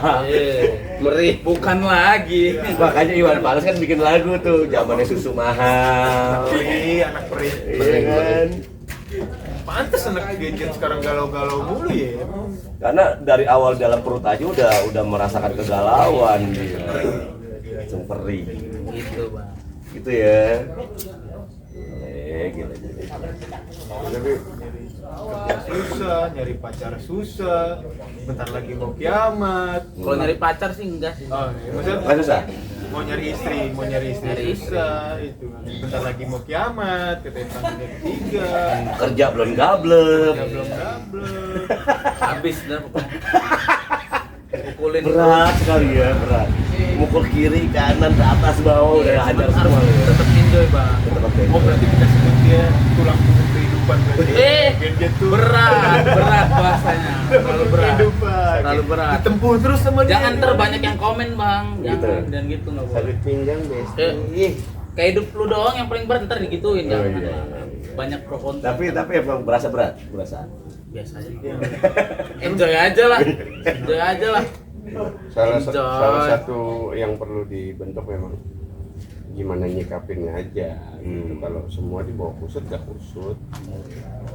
Merih bukan lagi. Makanya Iwan Fals kan bikin lagu tuh zamannya susu mahal. Anak perih. Iya kan? Pantes anak gadget sekarang galau-galau mulu ya. Karena dari awal dalam perut aja udah merasakan kegalauan dia. Langsung perih. Gitu bang. Gitu ya. gila. Tapi kerja susah, nyari pacar susah, bentar lagi mau kiamat. Kalau nyari pacar sih enggak sih. Oh, iya. Maksudnya Nggak susah? mau nyari istri Nyari istri. susah itu kan. Bentar lagi mau kiamat, katanya tanggalnya ketiga. Kerja belum gablek. Ya belum gablek. Habis dah pokoknya. Pukulin Berat sekali ya, berat. Mukul kiri, kanan, ke atas, bawah, udah Iya, hajar cuman semua. harus tetap enjoy, Bang. Tetap oke. Oh berarti kita sebut dia tulang punggung kehidupan berarti. Gen tuh Berat bahasanya. Terlalu berat. Kehidupan. Terlalu berat. Ditempuh terus sama dia. Jangan banyak yang komen, Bang. Gitu. Jangan dan gitu enggak boleh. Sakit pinggang besti. Kayak hidup lu doang yang paling berat ntar digituin Oh, jangan. iya. Banyak pro kontra. Tapi emang berasa berat, berasa. biasa aja. Enjoy aja lah. Enjoy aja lah. Salah satu yang perlu dibentuk memang gimana nyikapinnya aja gitu. Kalau semua dibawa kusut gak kusut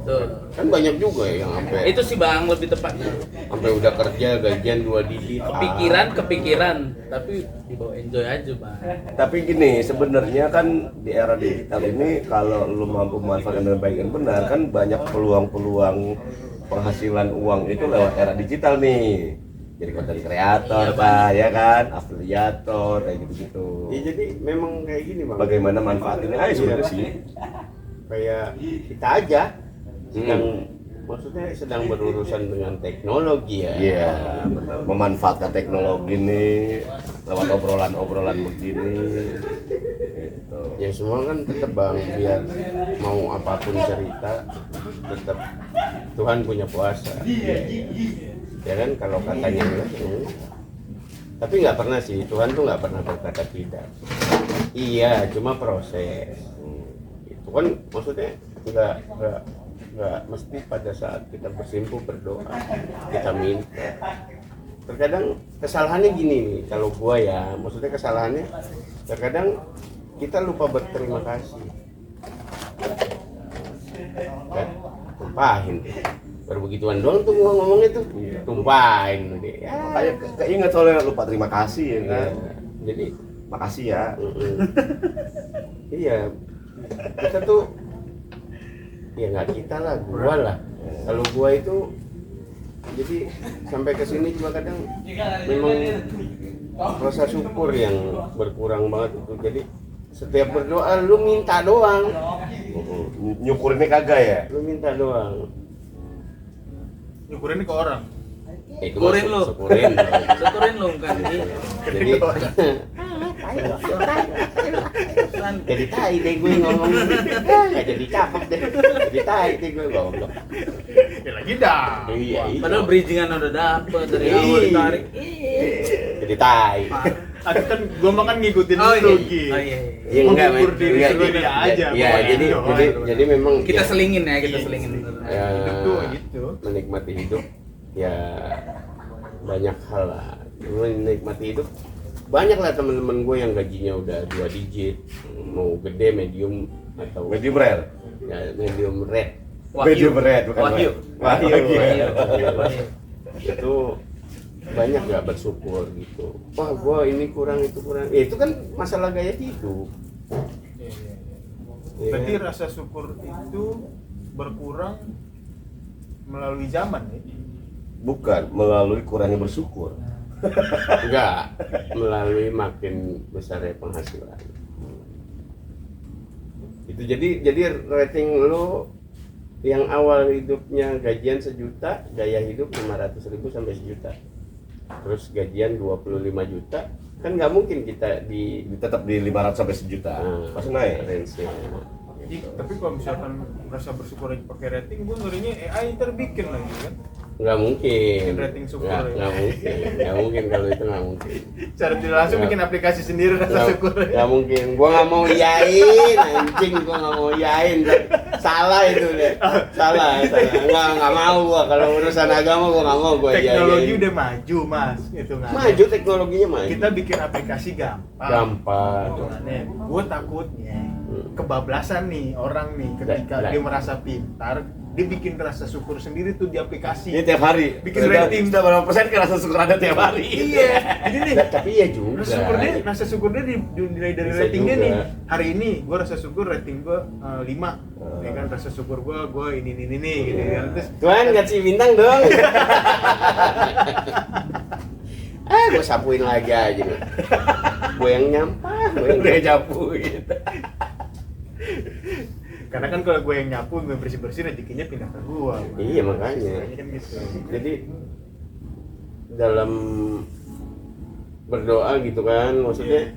Tuh. kan banyak juga ya yang sampai Itu sih Bang lebih tepatnya. sampai udah kerja gajian 2 digit Kepikiran, tapi dibawa enjoy aja, Bang. Tapi gini, sebenarnya kan di era digital ini kalau lu mampu memanfaatkan dengan baik dan benar kan banyak peluang-peluang penghasilan uang itu lewat era digital nih. Jadi konten kreator, Iya, Pak, ya kan, afiliator, kayak gitu-gitu. ya jadi memang kayak gini bang Bagaimana manfaatinnya aja sebenarnya sih. kayak kita aja sedang maksudnya sedang berurusan dengan teknologi ya. Iya, benar. Memanfaatkan teknologi nih lewat obrolan-obrolan begini. Gitu. Ya semua kan tetap bang biar mau apapun cerita tetap Tuhan punya kuasa. Ya kan kalau katanya enggak, tapi nggak pernah sih Tuhan tuh nggak pernah berkata tidak. Iya, cuma proses. Itu kan maksudnya nggak mesti pada saat kita bersimpuh berdoa kita minta. Terkadang kesalahannya gini nih, kalau gua ya, maksudnya kesalahannya terkadang kita lupa berterima kasih. Kan? Tumpahin. Baru begituan doang tuh gua ngomongnya tuh. Tumpahin deh. Ya, Kayak keinget soalnya lupa terima kasih ya kan. jadi Makasih ya. iya kita tuh ya nggak kita lah gua lah kalau gua itu jadi sampai ke sini juga kadang memang rasa syukur yang berkurang banget itu. Jadi setiap berdoa lu minta doang, Nyukurinnya kagak ya. lu minta doang. Nyukurin ke orang. Itu Syukurin masuk, lu. syukurin lu. Syukurin lu kan. Jadi jadi tai deh gue ngomong nggak jadi capek deh jadi tai deh gue ngomong. Ya lagi dah. Iya, iya. Padahal bridgingan udah dapet dari awal ditarik. Jadi tai. Aku kan gua mah kan ngikutin Oh, lu iya. Gi. Oh, iya. Ya enggak, Mengukur men. diri Enggak, sendiri jadi- aja, Iya, pokoknya. jadi memang Kita ya, selingin ya, kita Iya, selingin. ya, Hidup tuh gitu. menikmati hidup ya banyak hal lah. Menikmati hidup banyak lah teman-teman gue yang gajinya udah 2 digit, mau gede, medium atau Medium rare. ya medium red. Medium rare bukan Wahyu. rare. Wahyu. Itu banyak gak bersyukur gitu. Wah gue ini kurang itu kurang. Ya, itu kan masalah gaya hidup. Iya, iya, iya. Ya Berarti kan? rasa syukur itu berkurang melalui zaman ya. Bukan melalui kurangnya bersyukur. Enggak, melalui makin besarnya penghasilan. Itu jadi rating lo yang awal hidupnya gajian 1 juta, gaya hidup 500.000 sampai 1 juta. Terus gajian 25 juta, kan nggak mungkin kita di Tetap di 500 sampai 1 juta. Pasti naik. range-nya. Tapi kalau misalkan rasa bersyukur lagi pakai rating, gua ngerinya AI ntar bikin lagi kan. Nggak mungkin. Bikin rating syukur ya. Nggak mungkin kalau itu nggak mungkin. Cara tidak langsung Nggak. bikin aplikasi sendiri rasa syukur. Nggak mungkin. Gua nggak mau iyain, anjing. Gua nggak mau iyain. Salah itu deh. Salah. Nggak mau gua. Kalau urusan agama gua nggak mau gua iyain. Teknologi udah maju, Mas. Itu nggak ada. Maju teknologinya maju. Kita bikin aplikasi gampang. Gampang. Gue takutnya kebablasan nih orang nih ketika Lah. dia merasa pintar dia bikin rasa syukur sendiri tuh di aplikasi. Ini tiap hari. Bikin rating. Sudah berapa persen kan rasa syukur ada tiap hari. Iya. Jadi nih, Tapi ya juga. rasa syukur dia dinilai dari Bisa ratingnya juga. nih. Hari ini gua rasa syukur rating gua 5. Ya kan rasa syukur gua ini gitu kan. Terus Tuhan kasih bintang dong. Gue sapuin lagi aja nih. Gue yang nyampah, gue yang Udah nyapu gitu. karena kan kalau gue yang nyapu, gue bersih-bersih, rezekinya pindah ke gua. Iya, makanya. Kan gitu. Jadi dalam berdoa gitu kan, maksudnya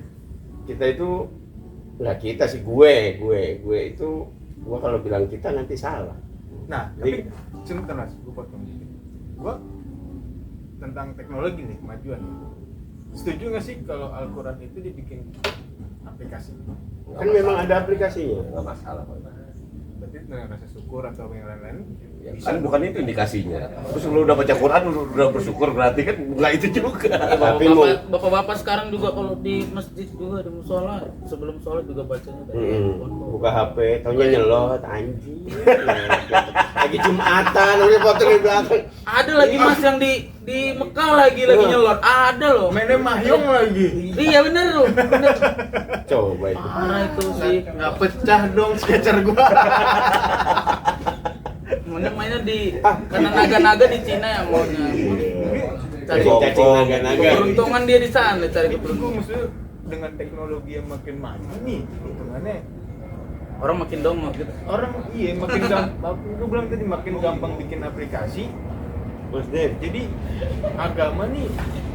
kita itu nggak kita sih, gue itu gue kalau bilang kita nanti salah. Nah, tapi sebentar Mas, gue potong dikit. Gue tentang teknologi nih, kemajuan. Setuju nggak sih kalau Al-Quran itu dibikin aplikasi? Kan memang ada aplikasinya. Nggak masalah kok. Berarti dengan rasa syukur atau yang lain-lain Ya, bisa. kan bukan itu indikasinya. Terus lu udah baca Quran, lu udah bersyukur, berarti kan nggak itu juga. Tapi Bapak-bapak sekarang juga kalau di masjid juga di musola sebelum sholat juga bacanya dari handphone. buka HP, taunya nyelot anjing. Lagi Jumatan, udah foto di belakang. Ada lagi Mas yang di Mekah lagi nyelot. Ada loh. Mainnya mahjong lagi. Iya bener loh. Bener. Coba itu. Parah itu sih. Nggak pecah dong sketcher gua. Mainnya di karena naga-naga di Cina yang maunya. Cari Cacing naga-naga. keberuntungan dia di sana, cari Itu keberuntungan. gua maksudnya dengan teknologi yang makin maju nih, hitungannya Orang makin dongeng gitu. orang makin gampang. Gua bilang tadi makin gampang bikin aplikasi. Maksudnya Jadi agama nih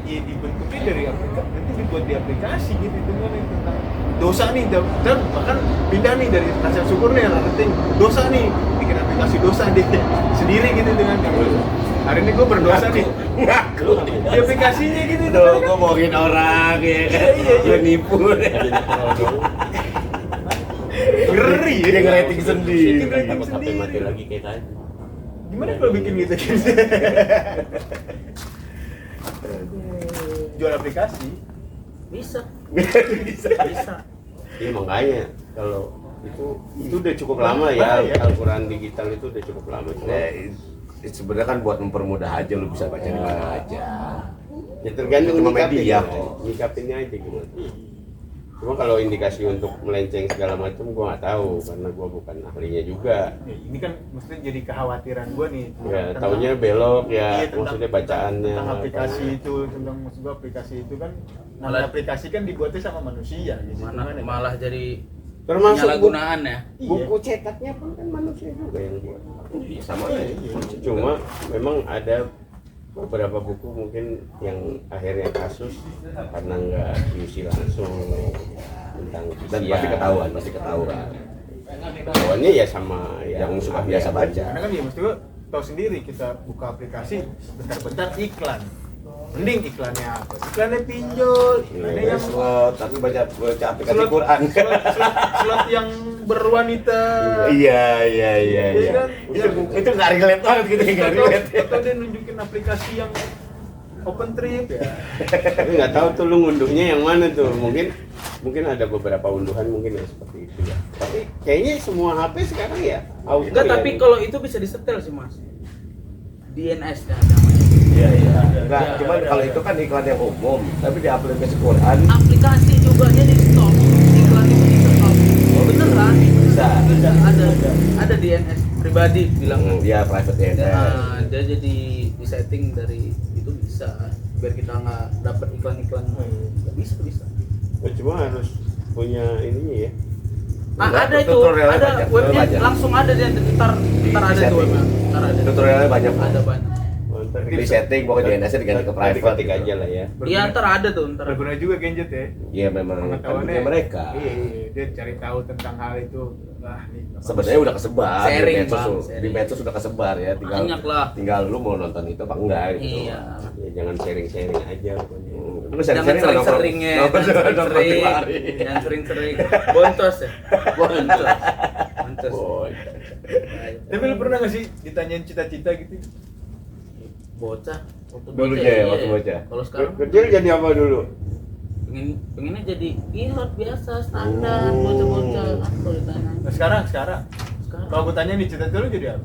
ya dibentuknya dari aplikasi, nanti dibuat di aplikasi gitu hitungannya tentang dosa nih, dan bahkan pindah nih dari rasa syukur nih rating dosa nih, bikin aplikasi dosa deh sendiri gitu dengan hari ini gue berdosa nih Ngaku. di aplikasinya gitu Udah kan. ngomongin orang ya kan. Iya. Lu nipu. Ngeri ya Dia nge-rating sendiri. Bikin rating takut HP sendiri. mati lagi kayak tadi. Gimana kalau bikin gitu jual aplikasi Bisa. Bisa. Iya makanya kalau itu udah cukup lama ya, Bahaya. Al-Quran digital itu udah cukup lama. Cuma Sebenarnya kan buat mempermudah aja, lu bisa baca di mana aja. ya tergantung Cuma nyikapinnya, media kok. nyikapinnya aja gimana. Cuma kalau indikasi untuk melenceng segala macam gua nggak tahu karena gua bukan ahlinya juga. ya, ini kan mesti jadi kekhawatiran gue nih Ya tentang- taunya belok ya, Iya, tentang- maksudnya bacaannya. tentang aplikasi apa. itu, tentang maksud gua aplikasi itu kan Malah- aplikasi kan dibuatnya sama manusia gitu. Mana Gimana? malah jadi Termasuk penyalahgunaan ya. buku cetaknya pun kan manusia juga yang buat. Iya, sama Iya, aja. iya. Cuma memang ada beberapa buku mungkin yang akhirnya kasus karena nggak diusi langsung tentang Dan usia. pasti ketahuan. Ketahuannya ya sama Yang suka biasa baca. Karena kan ya mesti gua tahu sendiri kita buka aplikasi bentar-bentar iklan. Mending iklannya apa? Iklannya pinjol, iklannya yang Slot, tapi baca aplikasi slot- Quran. slot yang berwanita. Iya. Iya kan? Itu nggak relate banget gitu, nggak relate. Atau dia nunjukin aplikasi yang open trip ya. Tapi nggak tahu tuh lu ngunduhnya yang mana tuh. Mungkin ada beberapa unduhan mungkin yang seperti itu ya. Tapi kayaknya semua HP sekarang ya auto. Enggak, ya. tapi kalau itu bisa disetel sih Mas. DNS ya namanya. Iya. Enggak, Iya, cuman ada. kalau itu kan iklan yang umum, tapi di aplikasi Quran Aplikasi juga dia di stop. Iklan itu di stop. Beneran? Bisa. Ada DNS pribadi bilang. dia private DNS. Dia jadi di setting dari itu bisa biar kita nggak dapat iklan-iklan. Bisa. Oh, cuma harus punya ininya ya. Enggak, Ada itu, tutorialnya ada banyak, webnya banyak. langsung ada dia ntar ada itu setting. webnya. Ntar ada. Tutorialnya banyak. Ada banyak. Oh, ntar Di setting pokoknya DNS-nya diganti ke private ketik gitu. aja lah ya. Iya ntar ada tuh ntar. Berguna juga Genjet ya. Iya memang kan Pengetahuannya punya mereka. Iya, dia cari tahu tentang hal itu. Wah, nih. Sebenarnya udah kesebar Sharing, di medsos, Bang, di sharing. medsos sudah kesebar ya, Banyak lah. tinggal lu mau nonton itu apa enggak gitu. Iya. Ya, jangan sharing-sharing aja pokoknya. Lu Jangan sering-sering ya, jangan sering-sering. Jangan sering-sering. Bontos ya. Bontos. Boy. Tapi lu pernah nggak sih ditanyain cita-cita gitu? Bocah. Waktu Dulu bocah, ya, iya. waktu bocah. Kalau sekarang Kecil jadi apa dulu? pengennya jadi pilot biasa standar bocah-bocah. Apa ditanya? Nah, sekarang Sekarang kalau gue tanya nih cita-cita lu jadi apa?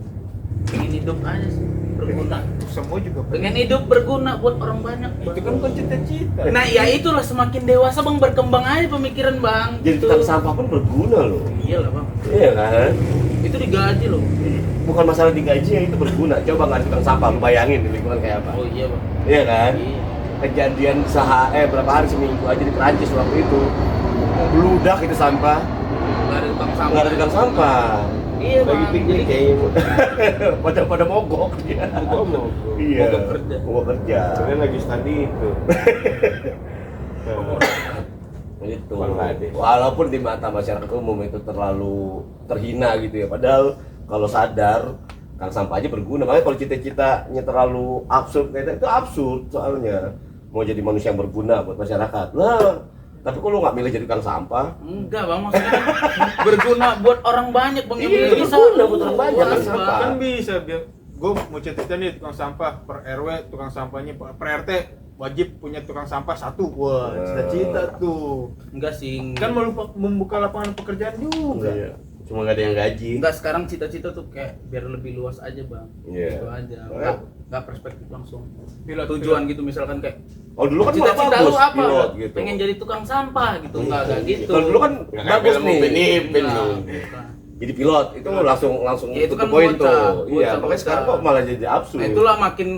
pengen hidup aja sih, berguna. Semua juga Pengen hidup berguna buat orang banyak. itu kan bukan cita-cita. Nah ya itulah semakin dewasa bang berkembang aja pemikiran bang. Jadi Gitu. tukang sampah pun berguna loh. Iya lah bang. Iya kan? Itu digaji loh. Bukan masalah digaji ya, itu berguna. Coba nggak tukang sampah, lu bayangin di lingkungan kayak apa? Oh iya bang. Iya kan? Iya. Kejadian berapa hari seminggu aja di Perancis waktu itu beludak itu sampah, Nggak ada tukang sampah. nggak ada tukang sampah. Iya bang. Lagi piknik Jadi kayaknya. pada mogok dia. Ngomong. Iya. Mogok kerja. Mogok kerja. Kalian lagi study itu. Itu. Bangladesh. Walaupun di mata masyarakat umum itu terlalu terhina gitu ya. Padahal kalau sadar kang sampah aja berguna. Makanya kalau cita-citanya terlalu absurd kayak itu absurd soalnya. Mau jadi manusia yang berguna buat masyarakat. Lah, tapi kok lu nggak milih jadi tukang sampah? enggak bang maksudnya kan berguna buat orang banyak bang. Yang Iya, bisa berguna buat orang banyak, luas, kan sampah. Kan bisa biar gue mau cerita nih tukang sampah per RW, tukang sampahnya per RT wajib punya tukang sampah satu. Wah, cita-cita tuh. Enggak sih. Kan membuka lapangan pekerjaan juga. Iya. Cuma gak ada yang gaji. Enggak, sekarang cita-cita tuh kayak biar lebih luas aja bang. Iya. Itu aja. Makanya- Enggak perspektif langsung. Pilot, Tujuan gitu misalkan kayak Oh dulu kan malah cita-cita bagus lu apa? pilot gitu. Pengen jadi tukang sampah gitu. Enggak gitu. Kalau dulu kan Nggak kayak bagus film nih. Upin Ipin Enggak, dong. bukan. Jadi pilot itu langsung Ya, itu to kan the point bocah, tuh. Iya, bocah. makanya sekarang kok malah jadi absurd. Nah, itulah makin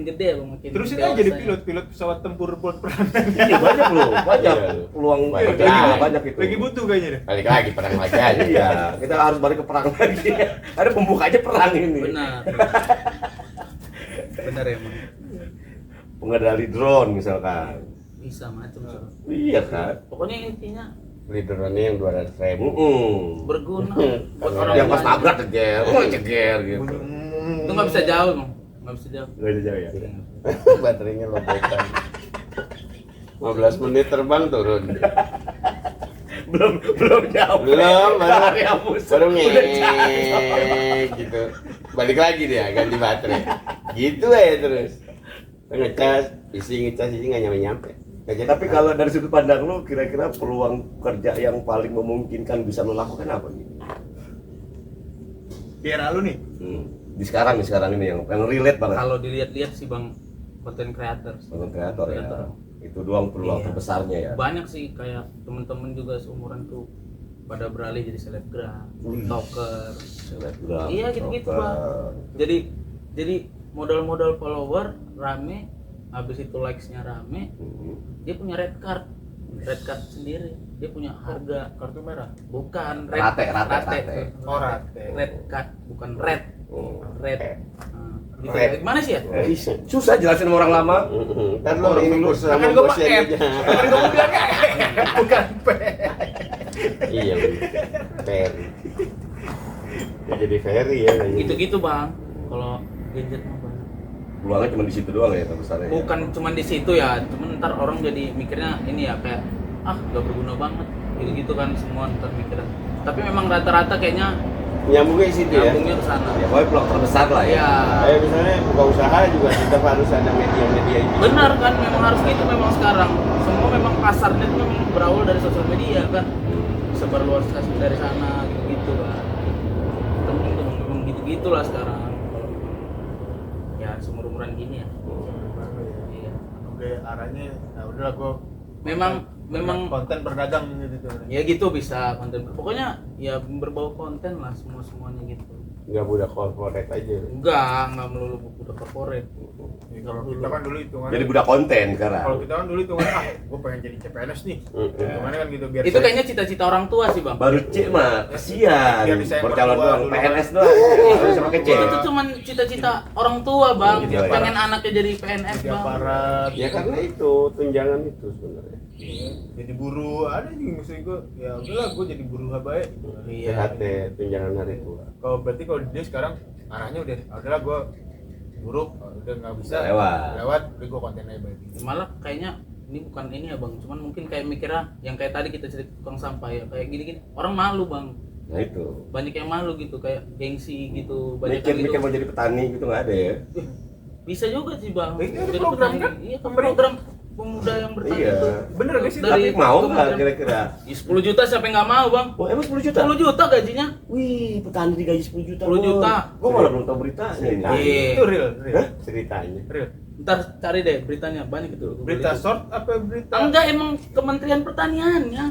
gede bang, makin Terusin dewasa aja jadi ya. pilot pesawat tempur buat perang. Iya banyak loh, banyak Iya. peluang Banyak. kerjaan banyak itu. Lagi butuh kayaknya deh. Balik lagi perang lagi aja. Iya, kita harus balik ke perang lagi. Ada pembukanya perang ini. Benar. Benar emang. Pengendali drone misalkan. Bisa macam sih. Iya kan? Pokoknya intinya Liderannya yang 200.000. berguna Hmm. buat Kalau orang Yang pas banyak. nabrak ceger, ceger gitu. Itu nggak bisa jauh bang, nggak bisa jauh. Gak ada jauh ya. Baterainya lobekan. 15 menit terbang turun. Belum jauh. Belum, baru Udah jatuh. gitu. Balik lagi dia ganti baterai. Gitu aja terus. Ngecas, isi nggak nyampe. Tapi kalau dari sudut pandang lu, kira-kira peluang kerja yang paling memungkinkan bisa lu lakukan apa gitu? Di era lu nih. Di sekarang ini yang relate banget. Kalau dilihat-lihat sih bang, content creator. Content creator ya. Creator. Itu doang peluang Iya. terbesarnya ya. Banyak sih kayak temen-temen juga seumuran tuh pada beralih jadi selebgram, Wih. tiktoker. Selebgram, Iya gitu-gitu TikToker. bang. Jadi modal-modal follower rame, habis itu likes-nya rame, dia punya red card sendiri, dia punya harga. Kartu merah. Bukan Rate. Oh, rate. Red card bukan red. Red. Nah, Red. gimana sih ya? Susah jelasin sama orang lama. Kan lo Orang ini dulu. kursus sama Kan gua bosnya pakai. aja. Kan gua bilang bukan P. Iya, Ferry. Ya jadi Ferry ya. Gitu-gitu bang. Kalau gadget mah banyak. Peluangnya cuma di situ doang ya terbesarnya. ya? Bukan cuma di situ ya, cuman ntar orang jadi mikirnya ini ya kayak gak berguna banget gitu-gitu kan semua ntar mikirnya. Tapi memang rata-rata kayaknya Nyambungnya di situ ya. nyambungnya ke sana. Ya, pokoknya peluang terbesar lah ya. Iya. Kayak misalnya buka usaha juga tetap harus ada media-media itu. Benar kan, memang harus gitu memang sekarang. Semua memang pasarnya itu memang berawal dari sosial media kan. Sebar luas dari sana gitu-gitu kan. Penting tuh memang gitu-gitulah sekarang. Kalau memang ya seumur-umuran gini ya. Iya. Udah arahnya, nah udahlah gua Memang konten berdagang gitu. ya gitu bisa konten. Pokoknya ya berbau konten lah semuanya gitu. Nggak budak corporate aja. Enggak melulu buku corporate. Ya, kalau kita kan dulu hitungannya. Jadi budak konten sekarang. Kalau kita kan dulu hitungannya, gua pengen jadi CPNS nih. Hitungannya kan gitu biar Itu kayaknya cita-cita orang tua sih, Bang. Baru C mah, kesian. Biar disayang Bercalon mertua doang, dulu. PNS doang. Harus pakai C. Itu cuman cita-cita orang tua, Bang. Gitu ya. Pengen anaknya jadi PNS, jadi Bang. aparat. Ya karena itu tunjangan itu sebenarnya. Jadi buruh ada nih maksud gua, ya udahlah gua jadi buruh baik gitu. Iya. THT tunjangan hari tua. Kalau berarti kalau dia sekarang arahnya udah udahlah gua buruh udah nggak bisa Lewat. udah gua konten aja baik. Malah kayaknya ini bukan ini ya, Bang. Cuman mungkin kayak mikirnya yang kayak tadi kita cerita tukang sampah ya, kayak gini-gini. Orang malu, Bang. Nah itu. Banyak yang malu gitu, kayak gengsi gitu, banyak yang Mikir-mikir gitu. mau jadi petani gitu nggak ada ya. Bisa juga sih, Bang. Itu ada Jadi program petani. kan? Iya, kan Pemerintah. program pemuda yang bertani Iya. itu. Bener gak sih? Tapi mau nggak Kementerian- kira-kira? Ya, 10 juta siapa yang nggak mau bang? Oh, emang 10 juta? 10 juta gajinya. Wih, petani digaji 10 juta. 10 juta. Gue malah belum tahu beritanya ini. Iya. Itu real. ceritanya. Real. Ntar cari deh beritanya banyak itu. Berita short apa berita? Enggak, emang Kementerian Pertaniannya.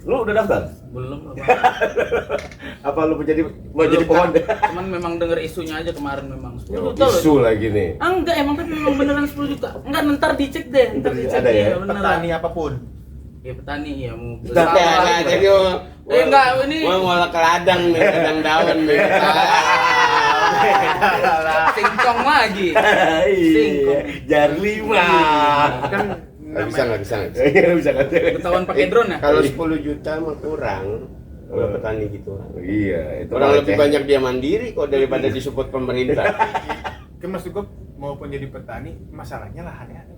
Lu udah daftar? Belum lah, Bang. Apa lu mau jadi Belum, pohon? Cuman memang denger isunya aja kemarin memang 10 juta loh. Isu lagi nih. Enggak, emang tapi memang beneran 10 juta. Enggak, ntar dicek deh. Ntar Ntar dicek ada ya? beneran. Petani apapun. Ya petani ya mau Nah, jadi enggak ini mau ngolah ke ladang nih, ladang daun nih. singkong lagi. Iya, Singkong. jar 5. Kan Nggak bisa, nggak bisa. Nggak bisa kan? Ketahuan pakai drone ya? Kalau 10 juta mah kurang. Kalau petani gitu. Iya, itu Orang receh. lebih banyak dia mandiri kok daripada disupport pemerintah. kan maksud gue maupun jadi petani masalahnya lahannya ada.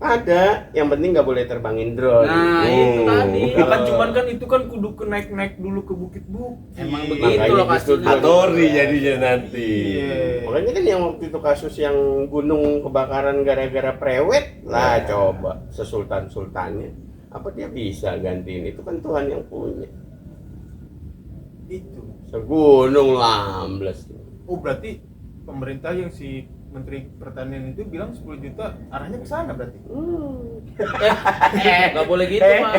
Ada, yang penting nggak boleh terbangin drone. Nah, itu tadi. Ya kan cuman kan itu kan kudu ke naik dulu ke bukit-bukit. Emang Makanya begitu gitu lokasinya. tuh. Atori jadinya nanti. Iya. Makanya kan yang waktu itu kasus yang gunung kebakaran gara-gara prewed lah, coba sesultan-sultannya apa dia bisa gantiin, itu kan Tuhan yang punya. Itu. Segunung lambles. Oh berarti pemerintah yang si Menteri Pertanian itu bilang 10 juta arahnya ke sana berarti. Nggak boleh gitu mah.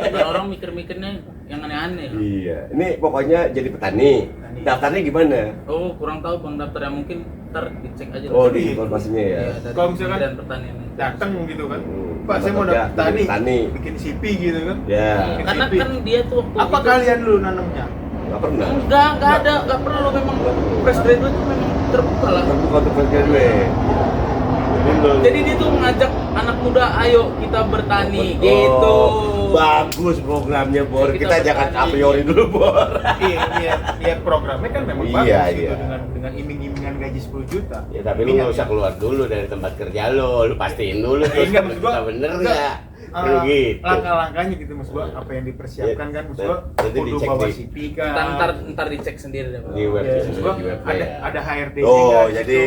Ntar orang mikir-mikirnya yang aneh-aneh. Iya, ini pokoknya jadi petani. Daftarnya gimana? Oh, kurang tahu bang daftarnya, mungkin ntar dicek aja. Oh, di informasinya ya. Iya, dari Kalau misalkan Kementerian Pertanian. Datang gitu kan. Hmm. Pak saya mau Kerja, daftar jadi petani. bikin CV gitu kan. Ya, Karena kan dia tuh waktu Apa itu- kalian dulu nanamnya? nggak pernah. Enggak ada, enggak perlu, memang fresh graduate itu memang terbuka lah. Terbuka untuk graduate. Jadi dia tuh mengajak anak muda, ayo kita bertani gitu. Oh, bagus programnya, Bor. Kita Kita jangan bertani. a priori dulu, Bor. Iya programnya kan memang Iya, bagus gitu iya. dengan iming-imingan gaji 10 juta. Ya tapi lu nggak usah keluar dulu dari tempat kerja lu pastiin dulu terus Enggak, maksud gua, kita bener enggak. nggak? Gitu. Langkah-langkahnya gitu maksud gua, apa yang dipersiapkan kan maksud gua Nanti kudu dicek bawa di- CV kan. Ntar dicek sendiri deh. Bang. Di web. Ya, maksud gua Di web, ada ya. ada HRD Oh, jadi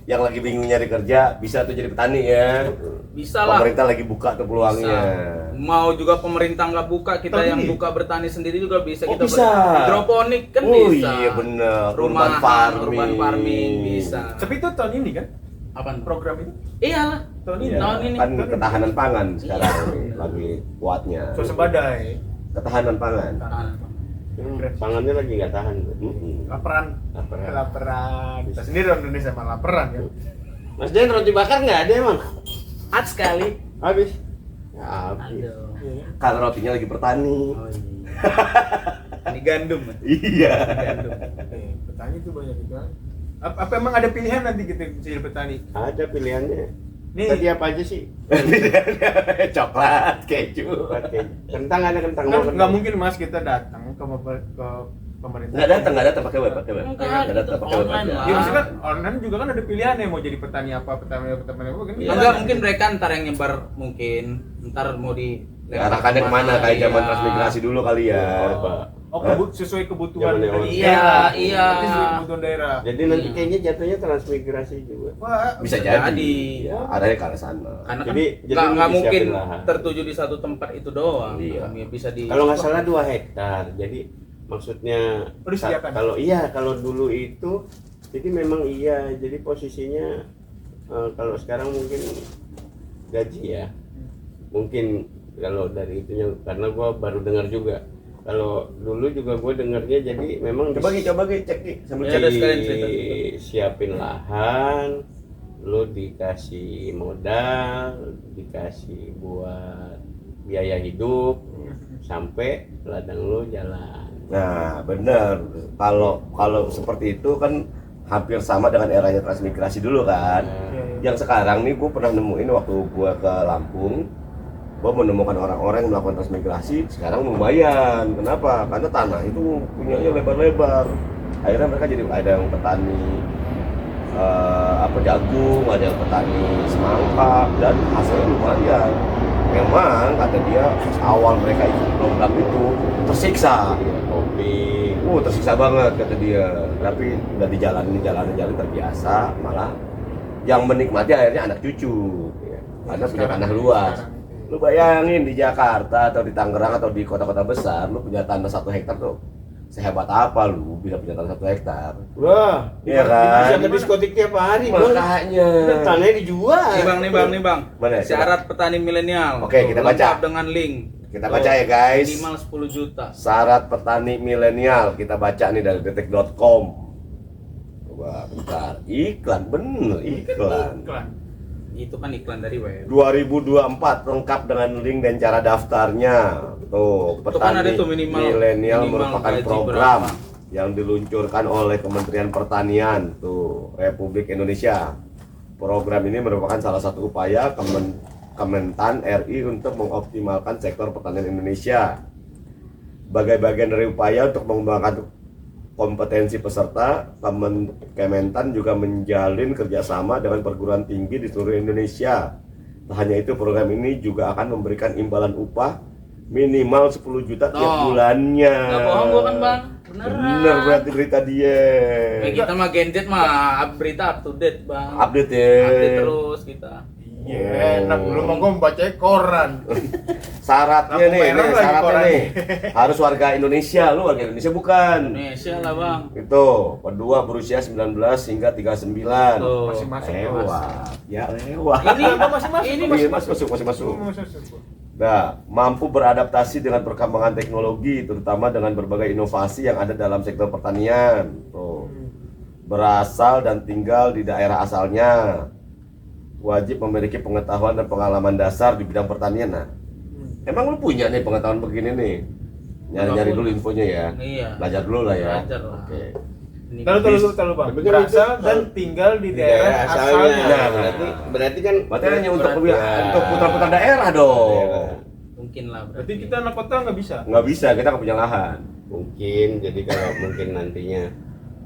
yang lagi bingung nyari kerja bisa tuh jadi petani ya. Bisa lah. Pemerintah lagi buka tuh peluangnya. Bisa. Mau juga pemerintah nggak buka, kita Tahun yang ini? buka bertani sendiri juga bisa. Oh, Kita bisa. hidroponik kan Oh, bisa. iya bener. Rumahan, urban farming bisa. Tapi itu tahun ini kan Apaan? program itu Iyalah. tahun ini. Iya, Tahun ini. kan ketahanan pangan sekarang Iya. lagi kuatnya. Swasembadai. Ketahanan pangan. Pangannya lagi nggak tahan. Laparan. Laparan. Laparan. Kita sendiri orang Indonesia sama laparan ya. Mas Den roti bakar nggak ada emang? Hot sekali. Habis. Ya, habis. Aduh. Karena rotinya lagi bertani. Oh, iya. Ini gandum. ya? Iya. Gandum. Petani itu banyak gitu kan. Apa emang ada pilihan nanti kita bisa jadi petani? Ada pilihannya. Nih. Tadi apa aja sih? Coklat, keju. Oke. Kentang ada kentang. Kan mau kentang? nggak mungkin mas kita datang ke pemerintah. Nggak datang pakai web, pakai web. Enggak, Nggak datang itu pakai web online aja. lah. Ya maksudnya kan online juga kan ada pilihan ya mau jadi petani apa petani apa kan. Iya. Enggak, mungkin mereka ntar yang nyebar, mungkin ntar mau di Arahkannya kemana? Kayak zaman Iya. transmigrasi dulu kali ya. Oh sesuai kebutuhan Zamannya dari orang. Iya, daerah. iya. Berarti sesuai kebutuhan daerah. Jadi nanti kayaknya jatuhnya transmigrasi juga. Wah, Bisa Jadi. jadi. Ya, arahnya ke arah sana. Karena kan Jadi- jadi nggak lu mungkin disiapin lahan. tertuju di satu tempat itu doang. Iya. Bisa di Kalau nggak salah 2 hektar. Jadi maksudnya Oh, disediakan? kalau dulu itu jadi memang iya. Jadi posisinya kalau sekarang mungkin gaji ya. Mungkin kalau dari itunya karena gua baru dengar juga. Kalau dulu juga gue dengarnya jadi memang Coba cek nih sambil Ya, cek. ada sekalian cerita. siapin lahan, lu dikasih modal, dikasih buat biaya hidup sampai ladang lu jalan. Nah, bener. Kalau seperti itu kan hampir sama dengan eranya transmigrasi dulu kan. Yang sekarang nih gue pernah nemuin waktu gue ke Lampung, gue menemukan orang-orang yang melakukan transmigrasi sekarang lumayan. Kenapa? Karena tanah itu punyanya lebar-lebar. Akhirnya mereka jadi ada yang petani jagung, ada yang petani semangka, dan hasilnya lumayan. Memang kata dia awal mereka ikut program itu tersiksa. Kopi. Tersiksa banget kata dia. Tapi udah jalan terbiasa, malah yang menikmati akhirnya anak cucu. Ya. Anda punya tanah luas. Lu bayangin di Jakarta atau di Tangerang atau di kota-kota besar, lu punya tanah 1 hektar tuh sehebat apa lu bisa punya tanah 1 hektar? Wah, Iya kan? bisa ke diskotik tiap hari, Bang. Makanya. Dan tanahnya dijual. Nih bang. Mana? Syarat petani milenial. Oke, kita baca. Lengkap dengan link. Kita baca ya guys. Minimal 10 juta. Syarat petani milenial kita baca nih dari detik.com. Coba bentar. Iklan bener iklan. Itu kan iklan dari web. 2024 lengkap dengan link dan cara daftarnya. Tuh, Itu kan ada petani tuh minimal merupakan gaji program berapa. yang diluncurkan oleh Kementerian Pertanian tuh Republik Indonesia. Program ini merupakan salah satu upaya Kementan RI untuk mengoptimalkan sektor pertanian Indonesia. Sebagai bagian dari upaya untuk mengembangkan kompetensi peserta, Kementan juga menjalin kerjasama dengan perguruan tinggi di seluruh Indonesia. Tak hanya itu, program ini juga akan memberikan imbalan upah minimal 10 juta tiap bulannya. Gak bohong gua kan bang, beneran. Bener berarti berita dia. Kayak kita mah Genjet mah berita up to date bang. Update ya. Update terus kita. Iya, enak dulu mah gue membaca koran. Syaratnya Lampu nih, merah lagi syaratnya koran. nih. Harus warga Indonesia, lu warga Indonesia bukan? Indonesia lah bang. Itu, kedua berusia 19 hingga 39. Tuh. Masih masuk. Lewat. Ya lewat. Ini Iya, masih masuk. Nah, mampu beradaptasi dengan perkembangan teknologi, terutama dengan berbagai inovasi yang ada dalam sektor pertanian. Tuh. Berasal dan tinggal di daerah asalnya. Wajib memiliki pengetahuan dan pengalaman dasar di bidang pertanian. Nah, emang lu punya nih pengetahuan begini nih? Nyari-nyari dulu infonya ya. Iya. Belajar dulu lah ya. Belajar lah. Oke. Ini Tahu bang. Tapi kan Berasal itu- dan tinggal di Di daerah daerah asalnya. asalnya. Nah, Berarti kan Berarti hanya untuk Ya. untuk putar-putar daerah dong. Daerah. mungkin lah Berarti kita anak kota nggak bisa. Nggak bisa, kita nggak punya lahan. mungkin jadi kalau mungkin nantinya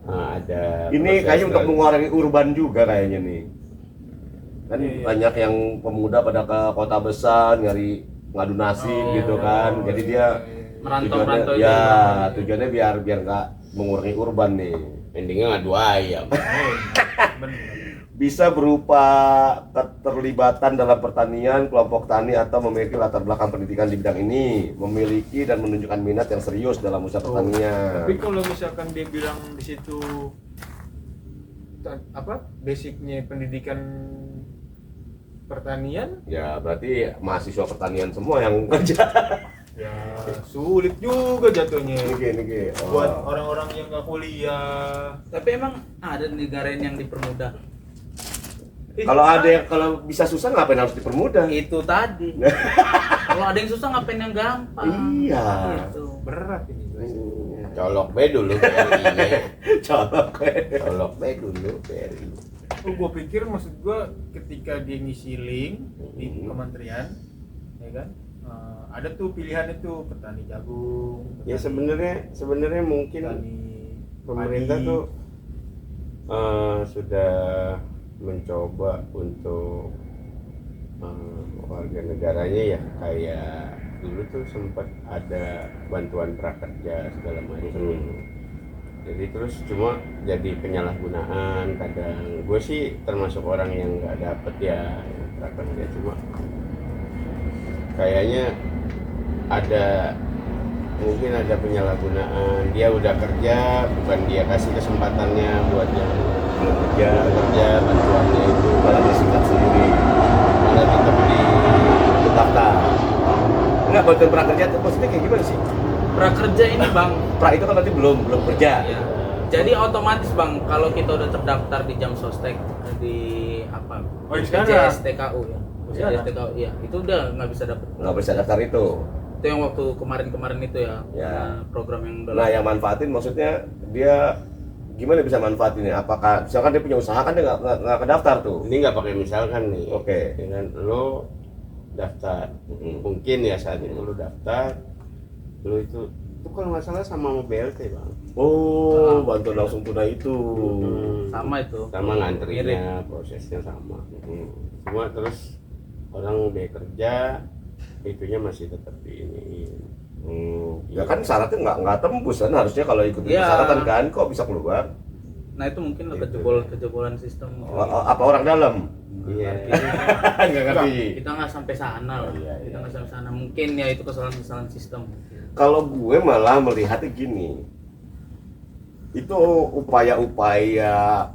ada Ini proses kayaknya untuk dan- mengurangi urban juga kayaknya nih. Kan Iya. banyak yang pemuda pada ke kota besar nyari ngadu nasib gitu kan. Jadi dia merantau-merantau tujuannya, itu. ya tujuannya biar nggak mengurangi urban nih. endingnya ngadu ayam. Bisa berupa keterlibatan dalam pertanian, kelompok tani atau memiliki latar belakang pendidikan di bidang ini, memiliki dan menunjukkan minat yang serius dalam usaha pertanian. Tapi kalau misalkan dia bilang di situ basicnya pendidikan pertanian, Ya berarti mahasiswa pertanian semua yang kerja. ya sulit juga jatuhnya Niki. buat orang-orang yang nggak kuliah. Tapi emang ada negara yang dipermudah. Kalau bisa susah ngapain harus dipermudah? Itu tadi. Kalau ada yang susah ngapain yang gampang? Iya. Gitu. berat ini. Colok be dulu BRI-nya. Colok. Colok be dulu BRI. Gue pikir maksud gue ketika dia ngisi link di kementerian, ya kan, ada tuh pilihan itu petani jagung, Ya sebenarnya mungkin petani pemerintah padi. tuh sudah mencoba untuk warga negaranya ya kayak dulu tuh sempat ada bantuan prakerja segala macam. Jadi terus cuma jadi penyalahgunaan kadang. Gue sih termasuk orang yang nggak dapet ya prakerja, cuma kayaknya mungkin ada penyalahgunaan. Dia udah kerja, bukan dia kasih kesempatannya buat yang belum kerja bantuannya itu Malah disingkat sendiri. malah tetap di Daftar. Enggak, bantuan prakerja itu maksudnya kayak gimana sih? Prakerja ini bang. Pra itu kan berarti belum kerja. Ya. Jadi otomatis bang, kalau kita udah terdaftar di Jam Sostek di apa? Oh, di sekarang? STKU ya. Sekarang? STKU ya. Itu udah nggak bisa dapet. Nggak bisa daftar itu. Itu yang waktu kemarin itu ya. Ya. Program yang udah. Nah, yang manfaatin maksudnya dia gimana bisa manfaatinnya? Apakah misalkan dia punya usaha kan dia nggak kedaftar tuh? ini nggak pakai misalkan nih. Oke. Dengan lo daftar, mungkin ya saat itu lo daftar, lo itu kalau nggak salah sama BLT bang. Oh, bantuan langsung tunai itu. Sama itu. Sama Mirip. ngantrinya prosesnya sama. Cuma terus orang udah kerja itunya masih tetap di ini. Ya kan syaratnya nggak tembus kan harusnya kalau ikut Ya. persyaratan kan kok bisa keluar? Nah itu mungkin lo kejebolan sistem. Apa orang dalam? Iya. Nggak ngerti. Kita nggak sampai sana lah. Iya, Kita nggak sampai sana. Mungkin ya itu kesalahan sistem. Kalau gue malah melihatnya gini, itu upaya-upaya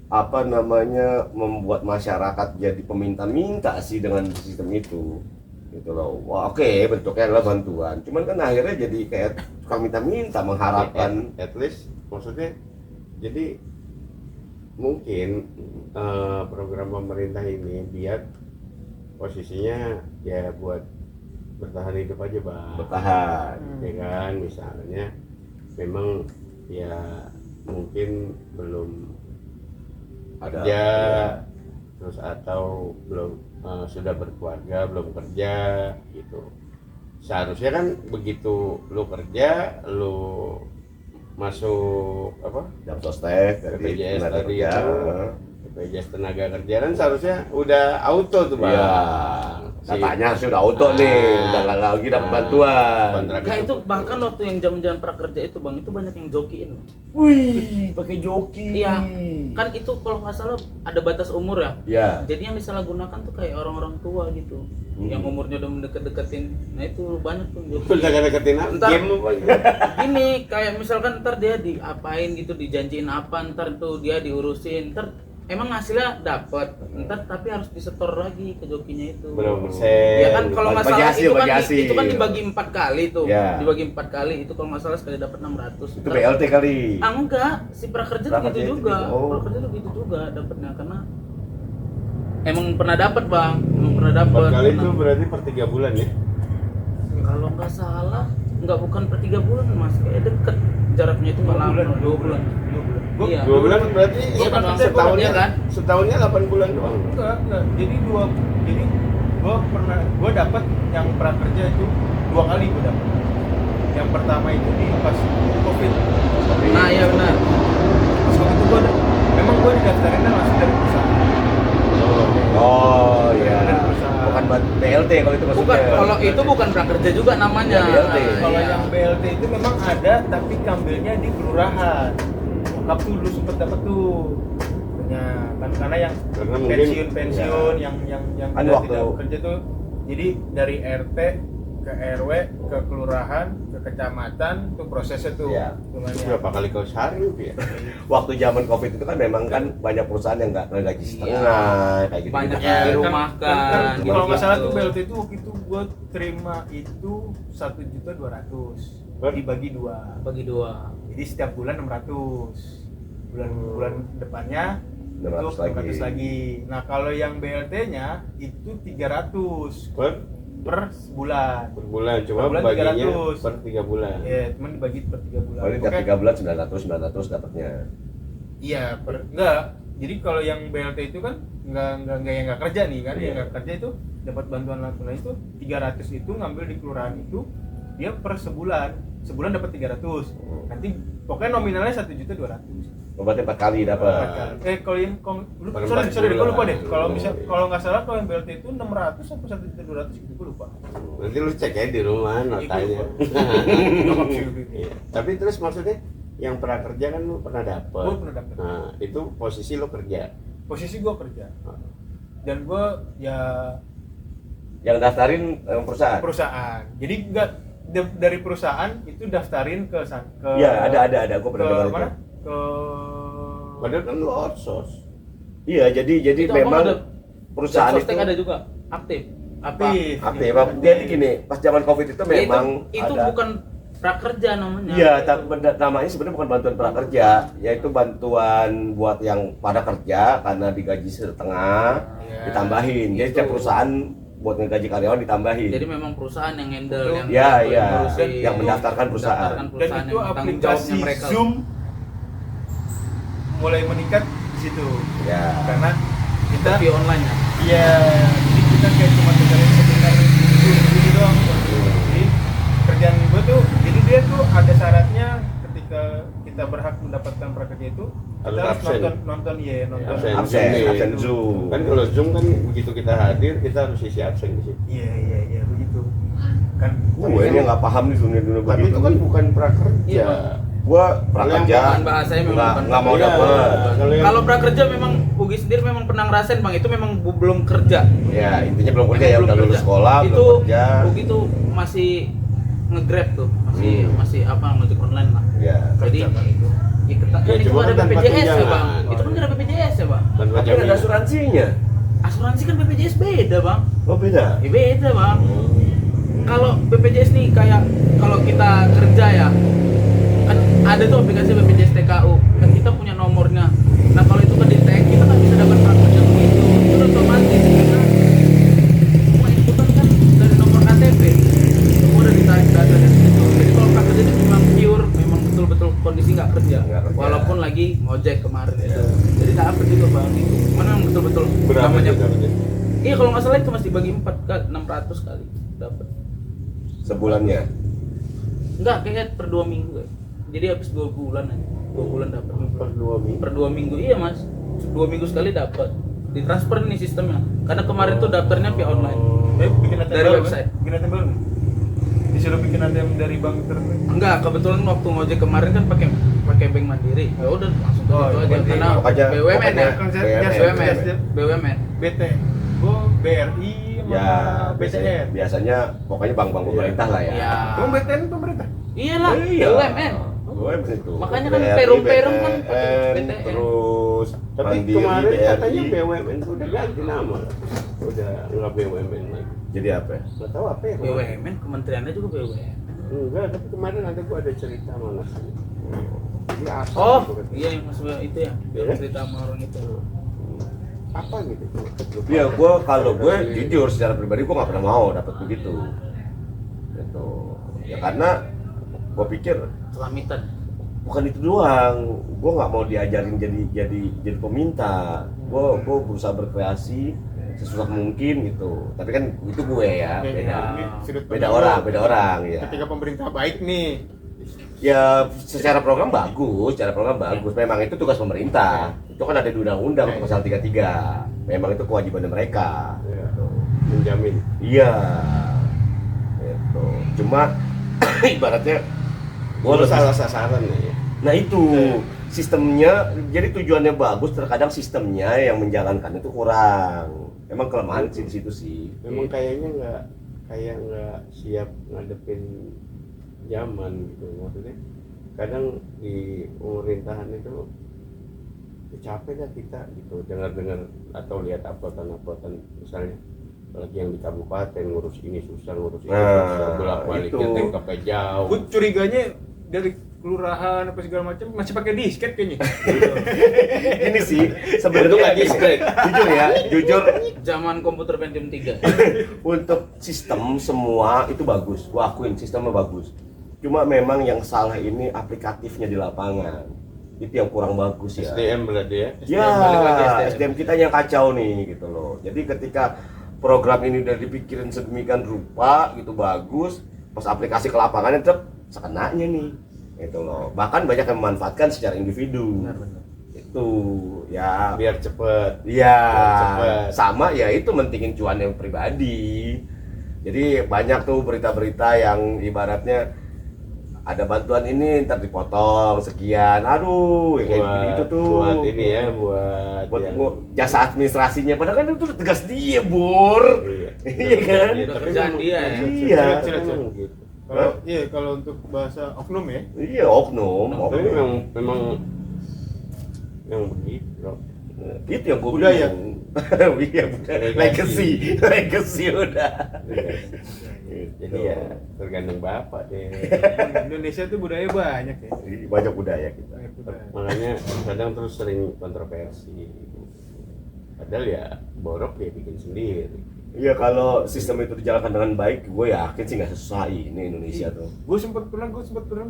apa namanya membuat masyarakat jadi peminta-minta sih dengan sistem itu, gitu loh. Wah, oke, bentuknya adalah bantuan, cuman kan akhirnya jadi kayak tukang minta-minta mengharapkan. At least maksudnya jadi mungkin program pemerintah ini biar posisinya ya buat bertahan hidup aja bang, Bertahan. ya kan, misalnya memang ya mungkin belum Ada. kerja terus atau belum sudah berkeluarga belum kerja gitu. Seharusnya kan begitu lu kerja lu masuk apa Jam sostek, BPJS tenaga tadi kerja. itu BPJS tenaga kerja kan seharusnya udah auto tuh bang. Iya. Katanya sih udah auto nih, udah nggak lagi dapat bantuan. Kontrak Nah itu bahkan waktu yang zaman prakerja itu bang, itu banyak yang jokiin. Wih, pakai joki. Iya, kan itu kalau nggak salah ada batas umur ya. Ya. Jadi yang disalahgunakan tuh kayak orang-orang tua gitu, yang umurnya udah mendeket-deketin. Nah itu banyak tuh yang joki. udah deketin apa? Ntar- Game apa gitu? Ini kayak misalkan ntar dia diapain gitu, dijanjiin apa, ntar tuh dia diurusin, ntar emang hasilnya dapat, ntar tapi harus disetor lagi ke jokinya itu. Berapa persen? Ya kan kalau nggak Bagi salah hasil, itu kan bagi hasil. itu kan dibagi 4 kali tuh. Ya. Dibagi 4 kali itu kalau nggak salah sekali dapat 600. Itu BLT kali. Ah enggak, si prakerja tuh Prakerja gitu itu juga. gitu. Oh. Prakerja tuh gitu juga dapatnya karena emang pernah dapat, Bang. Emang pernah dapat. 4 kali itu berarti per 3 bulan ya? Kalau nggak salah enggak bukan per 3 bulan, Mas. Kayak deket jaraknya itu malah 2 bulan. Iya. 2 bulan berarti Iya kan, Bang? setahunnya Iya kan? Setahunnya 8 bulan doang. Enggak. Jadi gua dapat yang prakerja itu 2 kali gua dapat. Yang pertama itu di pas Covid. Nah, iya benar. Pas waktu itu memang gua didaftarinnya langsung dari perusahaan. Oh iya. Dari perusahaan. Bukan buat BLT kalau itu maksudnya. Bukan, kalau itu bukan prakerja juga namanya. Ya, BLT. Kalau Iya. yang BLT itu memang ada, tapi ngambilnya di kelurahan. Bokap tuh dulu sempet dapat tuh. Ya, kan karena yang Karena mungkin pensiun ya. yang Kan udah waktu- tidak bekerja tuh. Jadi dari RT ke RW ke kelurahan ke kecamatan tuh prosesnya tuh. Iya. Hitungannya. Berapa kali kau sehari ya? Waktu zaman Covid itu kan memang kan banyak perusahaan yang nggak gaji setengah kayak gitu. Banyak kan. yang dirumahkan. Kan kalau nggak salah gitu. tuh BLT itu waktu itu gue terima itu 1.200.000 dibagi 2. Bagi 2. Jadi setiap bulan 600. Bulan depannya 600 itu 600 lagi. Nah, kalau yang BLT-nya itu 300 per bulan. Per bulan, cuma Per bulan baginya 300. per 3 bulan. Ya, cuman dibagi per 3 bulan. Kalau ini tiap Pokoknya- 3 bulan 900 dapatnya. Iya, enggak. Jadi kalau yang BLT itu kan enggak yang enggak kerja nih kan, Iya. yang enggak kerja itu dapat bantuan langsung. Nah, itu 300 itu ngambil di kelurahan itu dia per sebulan. Sebulan dapat 300. Nanti pokoknya nominalnya 1.200.000. Oh, berarti 4 kali dapat. Kalau yang Per sorry, 4 gue lupa bulan. deh. Kalau bisa kalau nggak salah kalau yang BLT itu 600 sampai 1.200 gitu, gue lupa. Nanti lu cek ya di rumah notanya. Nyokap sih gitu. Iya. Tapi terus maksudnya yang prakerja kan lu pernah dapet. Gue pernah dapet. Nah, itu posisi lu kerja. Posisi gue kerja. Dan gue ya Yang daftarin perusahaan. perusahaan. Jadi enggak dari perusahaan itu daftarin ke Iya, ada. Gua pernah dengar ke itu. mana? Ke Padahal kan lu outsource. Iya, jadi Itu memang ada perusahaan itu Sostek ada juga aktif. aktif. aktif. Jadi gini, pas zaman Covid itu Ya, memang itu ada. bukan prakerja namanya. Iya, namanya sebenarnya bukan bantuan prakerja, yaitu bantuan buat yang pada kerja karena digaji setengah Iya. ditambahin. Jadi setiap perusahaan buat ngegaji karyawan ditambahin. Jadi memang perusahaan yang handle yang Iya, iya. ngurusin, Yang mendaftarkan perusahaan. Dan perusahaan itu yang tanggung aplikasi jawabnya mereka. Zoom mulai meningkat di situ. Ya. Karena kita Tapi online ya. iya, jadi kita kayak cuma dengerin seminar Zoom gitu doang. Jadi kerjaan gue tuh, jadi dia tuh ada syaratnya ketika kita berhak mendapatkan prakerja itu kita Harus harus absen. nonton Absen. Absen Zoom. Kan kalau Zoom kan begitu kita hadir kita harus isi absen di situ. Iya begitu. Kan Gue ini nggak paham nih dunia Tapi itu kan bukan prakerja. Iya. Gua prakerja bahan bahasanya memang bukan nggak mau Iya, dapet. kalau yang- Kalau prakerja memang Ugi sendiri memang pernah ngerasain bang, itu memang belum kerja. Ya intinya belum kerja ya, Memang udah belum lulus kerja. sekolah Itu belum kerja. Ugi tuh masih nge-grab tuh, masih apa ngojek online lah. Ya. Jadi Kerja, Bang. ya kan Ya, itu cuma ada kan tanpa BPJS ya tunjangan. bang, itu kan ada BPJS ya bang. Tanpa Tapi ada jaminan. asuransinya. Asuransi kan BPJS beda bang, Oh beda. ya beda bang. Kalau BPJS nih kayak kalau kita kerja ya, kan ada tuh aplikasi BPJS TKU, kan kita punya nomornya. Nah kalau itu kan di tag kita kan bisa dapat prakerja begitu, itu udah otomatis karena semua inputan kan dari nomor KTP, semua udah ditarik data dari situ. Jadi kalau prakerja itu memang pure, memang betul-betul kondisi nggak kerja, Nggak kerja. walaupun lagi ngojek kemarin itu. Jadi dapat juga bang itu, mana yang betul-betul Berapa namanya. sih dapetnya? Iya kalau nggak salah itu masih bagi 4 kali, 600 kali dapat. Sebulannya. Enggak, kayaknya per 2 minggu ya. Jadi habis 2 bulan aja. 2 bulan dapat. Per 2 minggu. Per 2 minggu iya, Mas. 2 minggu sekali dapat. Ditransfer nih sistemnya. Karena kemarin tuh daftarnya via online. Bikin ATM Dari baru, website. kan? Bikin ATM baru nggak? Disuruh bikin ATM dari bank tertentu. Enggak, kebetulan waktu ngojek kemarin kan pakai Bank Mandiri. Ya udah langsung ke Oh, situ aja Mandiri. karena Pokoknya BUMN ya. Kan saya BUMN. BUMN. BT, gua BRI sama Ya biasanya, BTN. biasanya pokoknya bank-bank pemerintah lah ya. Iya. Emang BTN pemerintah? Iyalah, Iya. BUMN. BUMN itu. Makanya kan BRI, perum-perum kan pakai BTN, BTN. terus Tapi Mandiri, kemarin BRI. katanya BUMN udah ganti nama. Udah nggak BUMN lagi. Jadi apa ya? Nggak tahu apa ya. BUMN, kementeriannya juga BUMN. Enggak, tapi kemarin ada gua ada cerita malah. Jadi apa? Oh, gitu kan? iya yang maksudnya itu ya. Iya. Cerita sama orang itu. Apa gitu? Iya, kalau gue jujur secara pribadi gue nggak pernah mau dapat begitu. Gitu. Ya karena gue pikir Selamitan. bukan itu doang. Gue nggak mau diajarin jadi peminta. Gue berusaha berkreasi sesusah mungkin gitu. Tapi kan itu gue ya, Oke, beda. ini sudut Beda pandang orang, lu. ya. Ketika pemerintah baik nih, Ya secara program bagus, memang itu tugas pemerintah. Itu kan ada di undang-undang pasal 33. Memang itu kewajiban mereka. Ya, Gitu. menjamin. Iya. Gitu. Cuma ibaratnya Gua lebih- salah sasaran ya. Nah itu sistemnya, jadi tujuannya bagus, terkadang sistemnya yang menjalankan itu kurang. Emang kelemahan sih di situ sih. Memang kayaknya nggak siap ngadepin zaman gitu, maksudnya kadang di pemerintahan itu capek kan kita gitu dengar atau lihat uploadan misalnya lagi yang di kabupaten ngurus ini susah ngurus ini Nah, susah bolak-baliknya itu. TKP jauh. gue curiganya dari kelurahan apa segala macam masih pakai disket kayaknya. Ini sih sebenarnya jujur Zaman komputer Pentium 3. untuk sistem semua itu bagus. Gua akuin sistemnya bagus. Cuma memang yang salah ini aplikatifnya di lapangan. Itu yang kurang bagus ya. SDM berarti ya. Ya, balik lagi SDM. SDM kita yang kacau nih gitu loh. Jadi ketika program ini udah dipikirin sedemikian rupa gitu bagus, pas aplikasi ke lapangan itu sekenanya nih. Gitu loh. Bahkan banyak yang memanfaatkan secara individu. Itu ya Biar cepet. iya Biar cepet. sama ya itu mentingin cuan yang pribadi. Jadi banyak tuh berita-berita yang ibaratnya ada bantuan ini ntar dipotong sekian, aduh kayak gitu tuh buat ini ya buat yang- jasa administrasinya, padahal kan itu tegas dia bor. Iya kan? Iya, tapi Kerjaan memang- dia ya. Iya. memang gitu. Kalau iya kalau untuk bahasa oknum ya, Iya oknum, Tapi oknum. memang yang begitu. Itu yang gue Budaya. Iya budaya, legacy udah. Jadi ya tergantung bapak deh. Indonesia tuh budaya banyak ya. Banyak budaya kita. Banyak budaya. Makanya kadang terus sering kontroversi. Padahal ya borok dia bikin sendiri. Iya kalau sistem itu dijalankan dengan baik, gue yakin sih nggak sesusah ini Indonesia tuh. Gue sempat pernah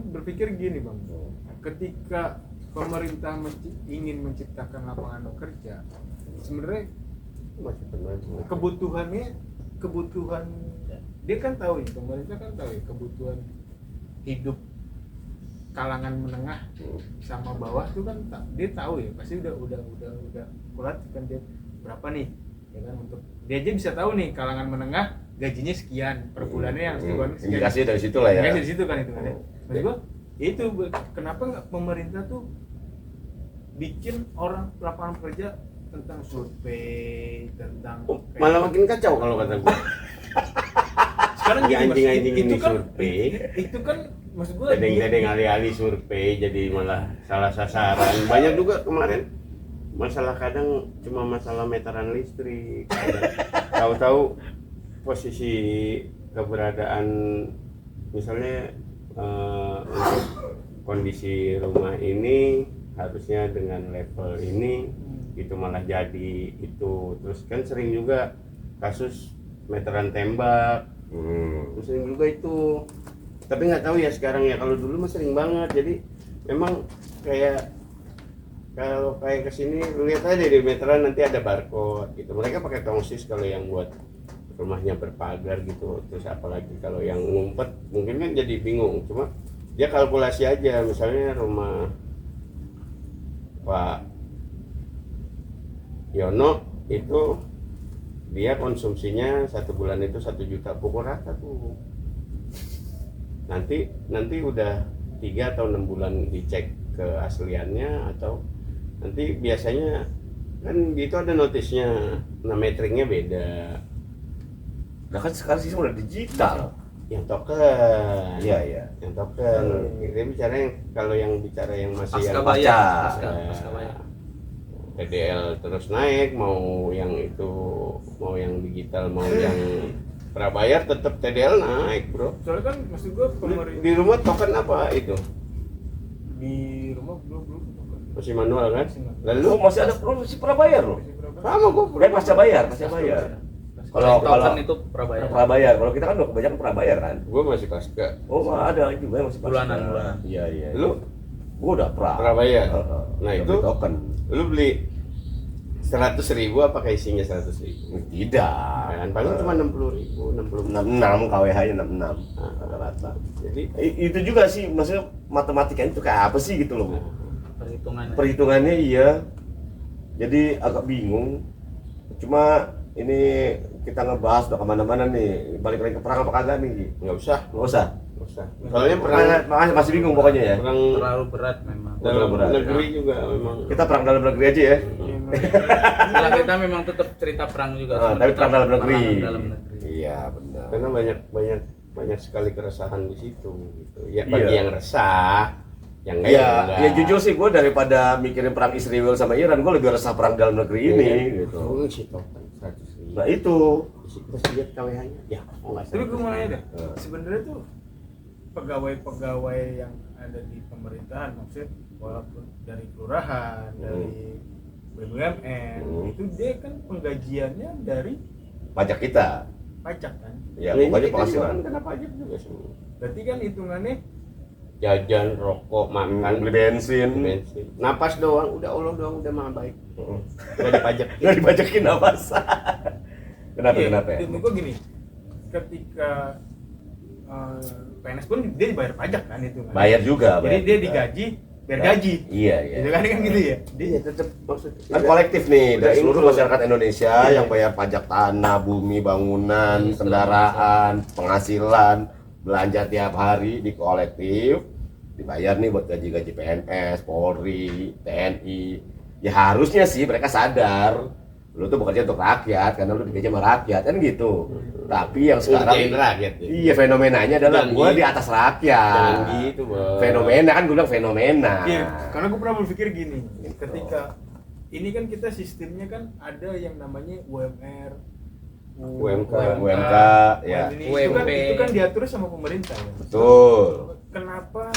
berpikir gini bang, ketika pemerintah ingin menciptakan lapangan kerja, sebenarnya Masih pernah. kebutuhan dia kan tahu ya, pemerintah kan tahu ya kebutuhan hidup kalangan menengah sama bawah tuh kan dia tahu ya, pasti udah kulat kan dia berapa nih ya kan, untuk dia aja bisa tahu nih kalangan menengah gajinya sekian per bulannya yang sekian. Indikasinya dari situ lah ya. Indikasi dari situ kan itu kan ya. Maksud gua itu kenapa nggak pemerintah tuh bikin orang lapangan kerja tentang survei tentang kayak- Malah makin kacau kalau kata gue. sekarang gini, Mas, Anjing-anjing itu ini kan survei. itu kan maksud gua Tedeng-tedeng alih-alih survei jadi malah salah sasaran. Banyak juga kemarin masalah, kadang cuma masalah meteran listrik. Tahu-tahu posisi keberadaan misalnya untuk kondisi rumah ini harusnya dengan level ini, itu malah jadi itu. Terus kan sering juga kasus meteran tembak. Terus sering juga itu. Tapi nggak tahu ya sekarang ya, kalau dulu mah sering banget. Jadi memang kayak kalau kayak kesini lihat aja di meteran nanti ada barcode gitu. Mereka pakai tongsis kalau yang buat rumahnya berpagar gitu. Terus apalagi kalau yang ngumpet mungkin kan jadi bingung. Cuma dia kalkulasi aja, misalnya rumah Pak Yono itu dia konsumsinya 1 bulan itu 1 juta, pukul rata tuh. Nanti udah 3 atau 6 bulan dicek keasliannya, atau nanti biasanya kan gitu ada notisnya, nah metriknya beda. Nah kan sekarang sih udah digital. Yang token, Iya. yang token. Kita bicara yang, kalau yang bicara yang masih Pasca yang bayar. pasca. Pasca bayar. TDL terus naik, mau yang itu, mau yang digital, mau yang prabayar, tetap TDL naik, bro. soalnya kan maksud gua pemerintah Di rumah token apa itu? di rumah belum Masih manual kan? Lalu Lu masih ada masih prabayar loh. sama gua Pasca bayar. Kalau Token itu prabayar. prabayar, kalau kita kan udah kebanyakan prabayar kan. gua masih pasca. Oh ada juga yang masih pasca. Bulanan. Iya. Lu Gua udah prabayar. Heeh. Nah, Udah itu beli token. lu beli 100.000 apakah isinya 100.000? Tidak. Kan paling cuma 60.000, 66. 66 KWH-nya 66 rata-rata. Jadi Itu juga sih, maksudnya matematikanya itu kayak apa sih gitu loh. Perhitungannya. Perhitungannya iya. Jadi agak bingung. Cuma ini kita ngebahas udah kemana-mana nih. Balik lagi ke perang apa kagak nih? nggak usah, Nggak usah. nggak usah. Soalnya perang Makanya masih bingung pokoknya ya. perang Terlalu berat memang. dalam berat. negeri juga memang. Kita perang dalam negeri aja ya. Setelah kita memang tetap cerita perang juga. Ah, tapi perang dalam negeri. Perang dalam negeri. Iya benar. Karena banyak sekali keresahan di situ gitu. Ya Iya. bagi yang resah, yang enggak Iya, enggak. ya jujur sih gue daripada mikirin perang Israel sama Iran, gue lebih resah perang dalam negeri ini gitu. Oh, si token 100.000. Nah itu. Terus lihat KWH-nya. Ya, oh enggak. tapi gua mau nanya deh Eh. sebenarnya tuh pegawai-pegawai yang ada di pemerintahan, maksudnya walaupun dari kelurahan, dari BUMN, itu dia kan penggajiannya dari Pajak kita. pajak kan, Ya, Nah, ini pokoknya kita penghasilan. juga kan kena pajak juga semua. berarti kan hitungannya Jajan, rokok, makan, Beli bensin. bensin. Napas doang, udah Allah doang udah mah baik. Udah dipajak. Nggak dipajakin apa Kenapa iya, ya? menurut gua gini, ketika PNS pun dia dibayar pajak kan itu kan, Bayar juga. jadi bayar dia juga. digaji biar gaji, Iya. gitu kan gitu ya. Dia tetap maksudnya. Kan kolektif nih Udah dari seluruh include. masyarakat Indonesia yang bayar pajak tanah, bumi, bangunan, kendaraan, penghasilan, belanja tiap hari di kolektif, dibayar nih buat gaji-gaji PNS, Polri, TNI. Ya harusnya sih mereka sadar lu tuh bekerja untuk rakyat karena lu digaji sama rakyat kan gitu. Tapi yang sekarang Ngerjain rakyat ya. iya fenomenanya adalah Jangan gua gitu. di atas rakyat. Jangan gitu, Bang. Fenomena kan gue bilang fenomena. Iya, karena gue pernah berpikir gini, ketika ini kan kita sistemnya kan ada yang namanya UMR, UMK, UMK, ya. itu kan diatur sama pemerintah ya. Betul. Kenapa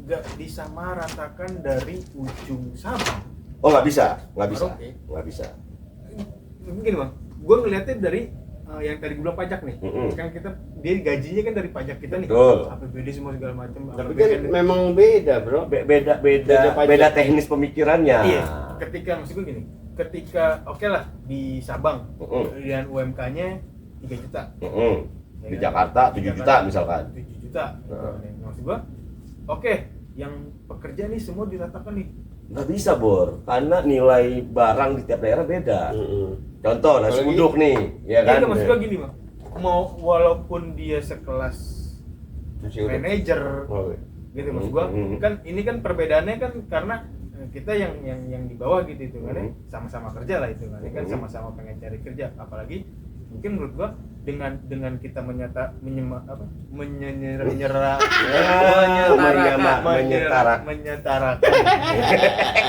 nggak disamaratakan dari ujung Sabang? Oh nggak bisa, nggak bisa, Oke. nggak bisa. Mungkin bang, gue ngeliatnya dari yang tadi gue bilang pajak nih, Mm-mm. kan kita dia gajinya kan dari pajak kita nih, Betul. APBD semua segala macam. Tapi kan memang beda, Bro. Beda Beda pajak. beda teknis pemikirannya. Iya, ketika maksud gue gini, ketika oke lah di Sabang, kemudian UMK-nya 3 juta. Ya Di kan? Jakarta 7 juta misalkan. 7 juta. Maksud gua, oke, yang pekerja nih semua diratakan nih. Nggak bisa Bor, karena nilai barang di tiap daerah beda. Contoh nasi Apalagi- uduk nih, ya kan? Iya, maksud gua gini, Bang. Mau walaupun dia sekelas Nasi uduk. manajer, Oh, gitu maksud gua. Kan ini kan perbedaannya kan karena kita yang di bawah gitu itu kan ya, sama-sama kerja lah itu kan ya, kan sama-sama pengen cari kerja, apalagi mungkin menurut gua dengan kita menyetarakan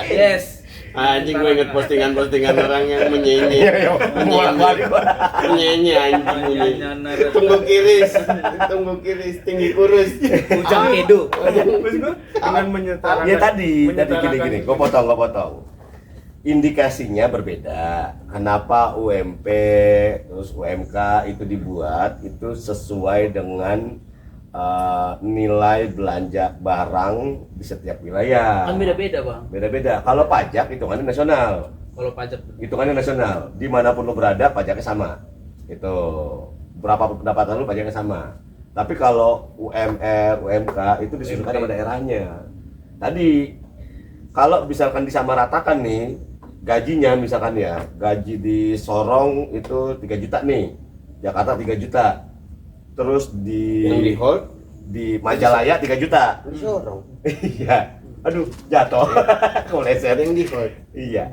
Yes. Anjing gue inget postingan-postingan orang yang menyenyi. Menyenyi anjing. Tunggu kiris, tinggi kurus. Ujang kedu. maksud gua dengan menyetarakan Ya tadi gini, gue potong. Indikasinya berbeda. Kenapa UMP terus UMK itu dibuat itu sesuai dengan nilai belanja barang di setiap wilayah. Kan beda-beda, Bang. Beda-beda. Kalau pajak hitungannya nasional. Kalau pajak Hitungannya nasional. Dimanapun lo berada pajaknya sama. Itu berapa pendapatan lo pajaknya sama. Tapi kalau UMR, UMK itu disesuaikan sama daerahnya. Tadi kalau misalkan disamaratakan nih gajinya, misalkan ya gaji di Sorong itu 3 juta nih, Jakarta 3 juta, terus Yang di hold di Majalaya 3 juta. Sorong. Iya, aduh jatuh, koleset. Yang di hold. Iya,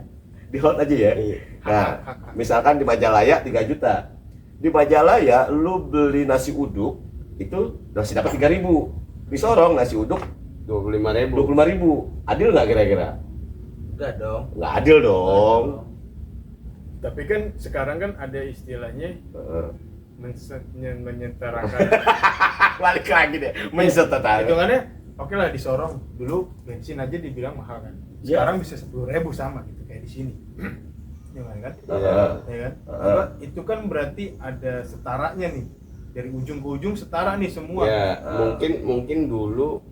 di hold aja ya. Iya. Nah, misalkan di Majalaya 3 juta, di Majalaya lu beli nasi uduk itu masih dapat 3.000. Di Sorong nasi uduk 25.000. 25.000. Adil nggak kira-kira? enggak dong. Nggak adil dong. tapi kan sekarang kan ada istilahnya Heeh. menyetarakan Balik lagi deh, mensetarakan. hitungannya oke lah di Sorong dulu bensin aja dibilang mahal kan, Ya. sekarang bisa 10.000 sama gitu kayak di sini. Gimana kan? Heeh. Ya kan? Heeh. Apa, itu kan berarti ada setaranya nih, dari ujung ke ujung setara nih semua. Ya, mungkin dulu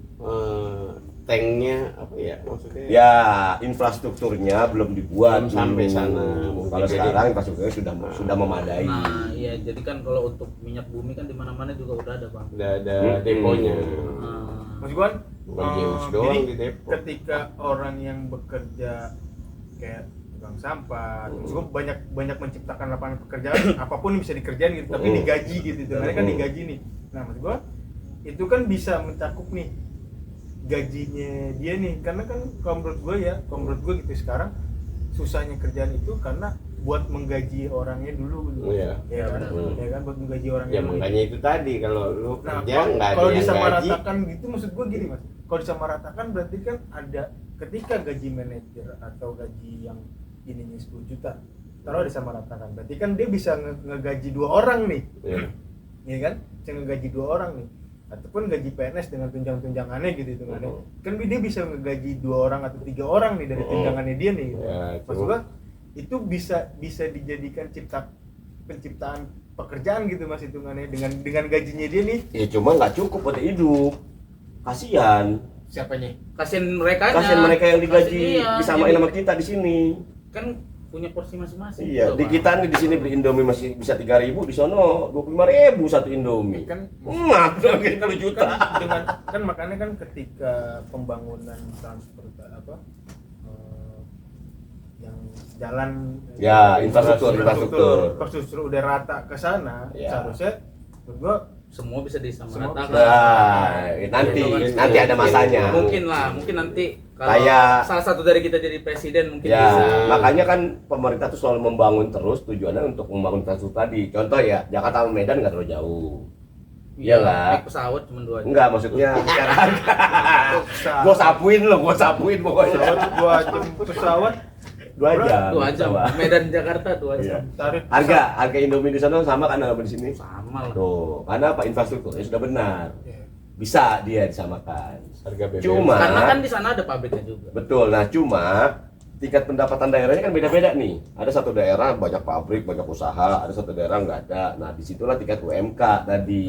tanknya apa ya maksudnya? Ya, infrastrukturnya belum dibuat Belum sampai dulu. sana. Kalau Jadi- sekarang infrastrukturnya sudah memadai. Nah, iya jadi kan kalau untuk minyak bumi kan di mana-mana juga udah ada, Bang. Udah ada deponya. Nah, Maksud gua kan, Bukan Zeus doang jadi di depo. ketika orang yang bekerja kayak tukang sampah, terus gua banyak menciptakan lapangan pekerjaan, apapun yang bisa dikerjain gitu, tapi digaji gitu, karena kan digaji nih. Nah, maksud gua itu kan bisa mencakup nih gajinya dia nih, karena kan kalau menurut gue gitu sekarang susahnya kerjaan itu karena buat menggaji orangnya dulu gitu. Iya. Ya kan? Ya kan buat menggaji orangnya Ya dulu. makanya itu tadi kalau lu Nah, kerja nggak ada kalau yang gaji. disamaratakan gitu maksud gue gini Mas. Kalau disamaratakan berarti kan ada ketika gaji manajer atau gaji yang ininya 10 juta taruh disamaratakan. Berarti kan dia bisa ngegaji 2 orang nih. Iya. Iya kan? Bisa ngegaji 2 orang nih. Ataupun gaji PNS dengan tunjangan-tunjangannya gitu itu kan. Kan dia bisa ngegaji 2 orang atau 3 orang nih dari tunjangannya dia nih. Gitu. Ya, Maksud gua itu bisa dijadikan penciptaan pekerjaan gitu Mas hitungannya dengan gajinya dia nih. Ya cuma nggak cukup buat hidup. Kasihan. Siapanya? kasihan mereka Kasihan mereka yang digaji Iya, disamain sama kita di sini. kan punya porsi masing-masing. Iya, gitu, di Bang. kita nih di sini beli Indomie masih bisa 3.000, di sono 25.000 satu Indomie. Kan Emak dong 10 juta. kan dengan kan makanya kan ketika pembangunan transport yang jalan Ya, infrastruktur. udah rata ke sana, Ya. seharusnya menurut gua semua bisa disamaratakan. Nah, nanti ada masanya. Mungkin nanti kalau Kayak- salah satu dari kita jadi presiden mungkin Ya, bisa. makanya kan pemerintah tuh selalu membangun terus tujuannya untuk membangun infrastruktur tadi. Contoh ya, Jakarta sama Medan nggak terlalu jauh. Iya nggak? Naik pesawat cuma 2 jam. Enggak, maksudnya secara harga. Gua sapuin pokoknya. pesawat 2 jam pesawat 2 jam. 2 jam. pesawat. Medan Jakarta 2 Iya. jam. tarif Harga Indomie di sana sama kan sama di sini? Sama lah. Tuh, karena apa? Infrastrukturnya sudah benar. Iya. Bisa dia disamakan. Harga BBM. Cuma Karena kan di sana ada pabriknya juga. betul. Nah, cuma tingkat pendapatan daerahnya kan beda-beda nih. Ada satu daerah banyak pabrik, banyak usaha, ada satu daerah nggak ada. Nah, disitulah tingkat UMK tadi.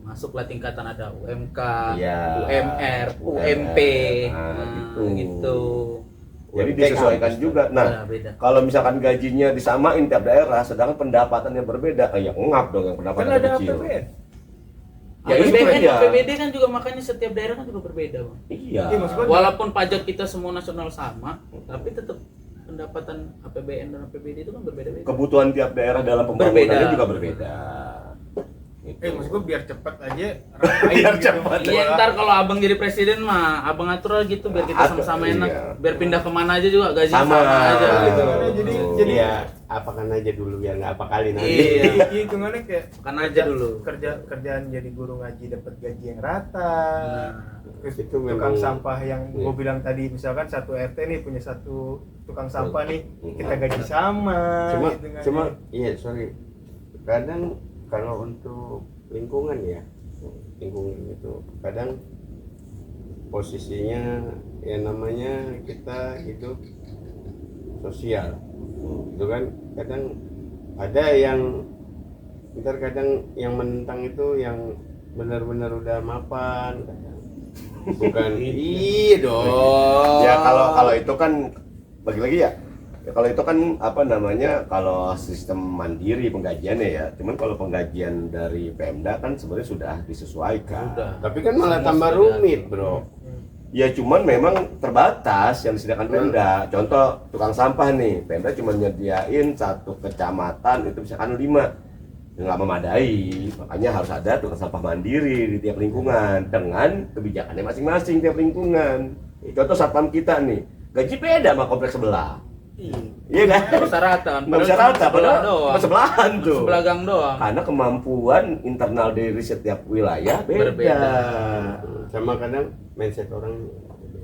Masuklah tingkatan ada UMK, Iya. UMR, UMP. Nah, gitu. Jadi disesuaikan juga. Nah, Beda. kalau misalkan gajinya disamain tiap daerah, sedangkan pendapatannya berbeda, ya ngap dong yang kan pendapatannya ada kecil. APBN. Ya itu APBD, dia. APBD kan juga makanya setiap daerah kan juga berbeda, Bang. Iya. Iya, maksud gua Walaupun pajak kita semua nasional sama, tapi tetap pendapatan APBN dan APBD itu kan berbeda-beda. Kebutuhan tiap daerah dalam pembangunannya Berbeda. juga berbeda. Itu maksud gua biar cepet aja rapain Biar gitu. cepet. Iya ntar kalau abang jadi presiden mah abang atur aja gitu biar kita Atur, sama-sama enak. iya. Biar pindah kemana aja juga gaji Sama. sama aja gitu. Jadi ya apakan aja dulu biar nggak apa kali nanti. Iya. hitungannya kayak Makan aja dulu. kerjaan jadi guru ngaji dapat gaji yang rata. Terus Itu tukang memang- sampah yang Iya. gue bilang tadi, misalkan satu RT nih punya satu tukang sampah nih, Hmm. kita gaji sama. gitu kan. Cuma iya sorry. Kadang kalau untuk lingkungan ya, lingkungan itu kadang posisinya yang namanya kita hidup sosial, itu kan kadang ada yang ntar kadang yang menentang itu yang benar-benar udah mapan, kadang. Bukan iya dong. Ya kalau itu kan bagi lagi ya. Ya kalau itu kan apa namanya, kalau sistem mandiri penggajiannya ya. Cuman kalau penggajian dari Pemda kan sebenarnya sudah disesuaikan. Udah. Tapi kan malah Semua tambah sudah rumit, bro. Ya cuman memang terbatas yang disediakan Pemda. Contoh tukang sampah nih, Pemda cuma nyediain satu kecamatan itu misalkan 5. Nggak memadai, makanya harus ada tukang sampah mandiri di tiap lingkungan dengan kebijakannya masing-masing tiap lingkungan. Contoh satpam kita nih, gaji beda sama kompleks sebelah. Iya kan? Nggak bisa rata kan? Nggak bisa Padahal rata, cuma padahal doang. cuma sebelahan tuh. Sebelah gang doang. Karena kemampuan internal dari setiap wilayah beda. Berbeda. Sama kadang mindset orang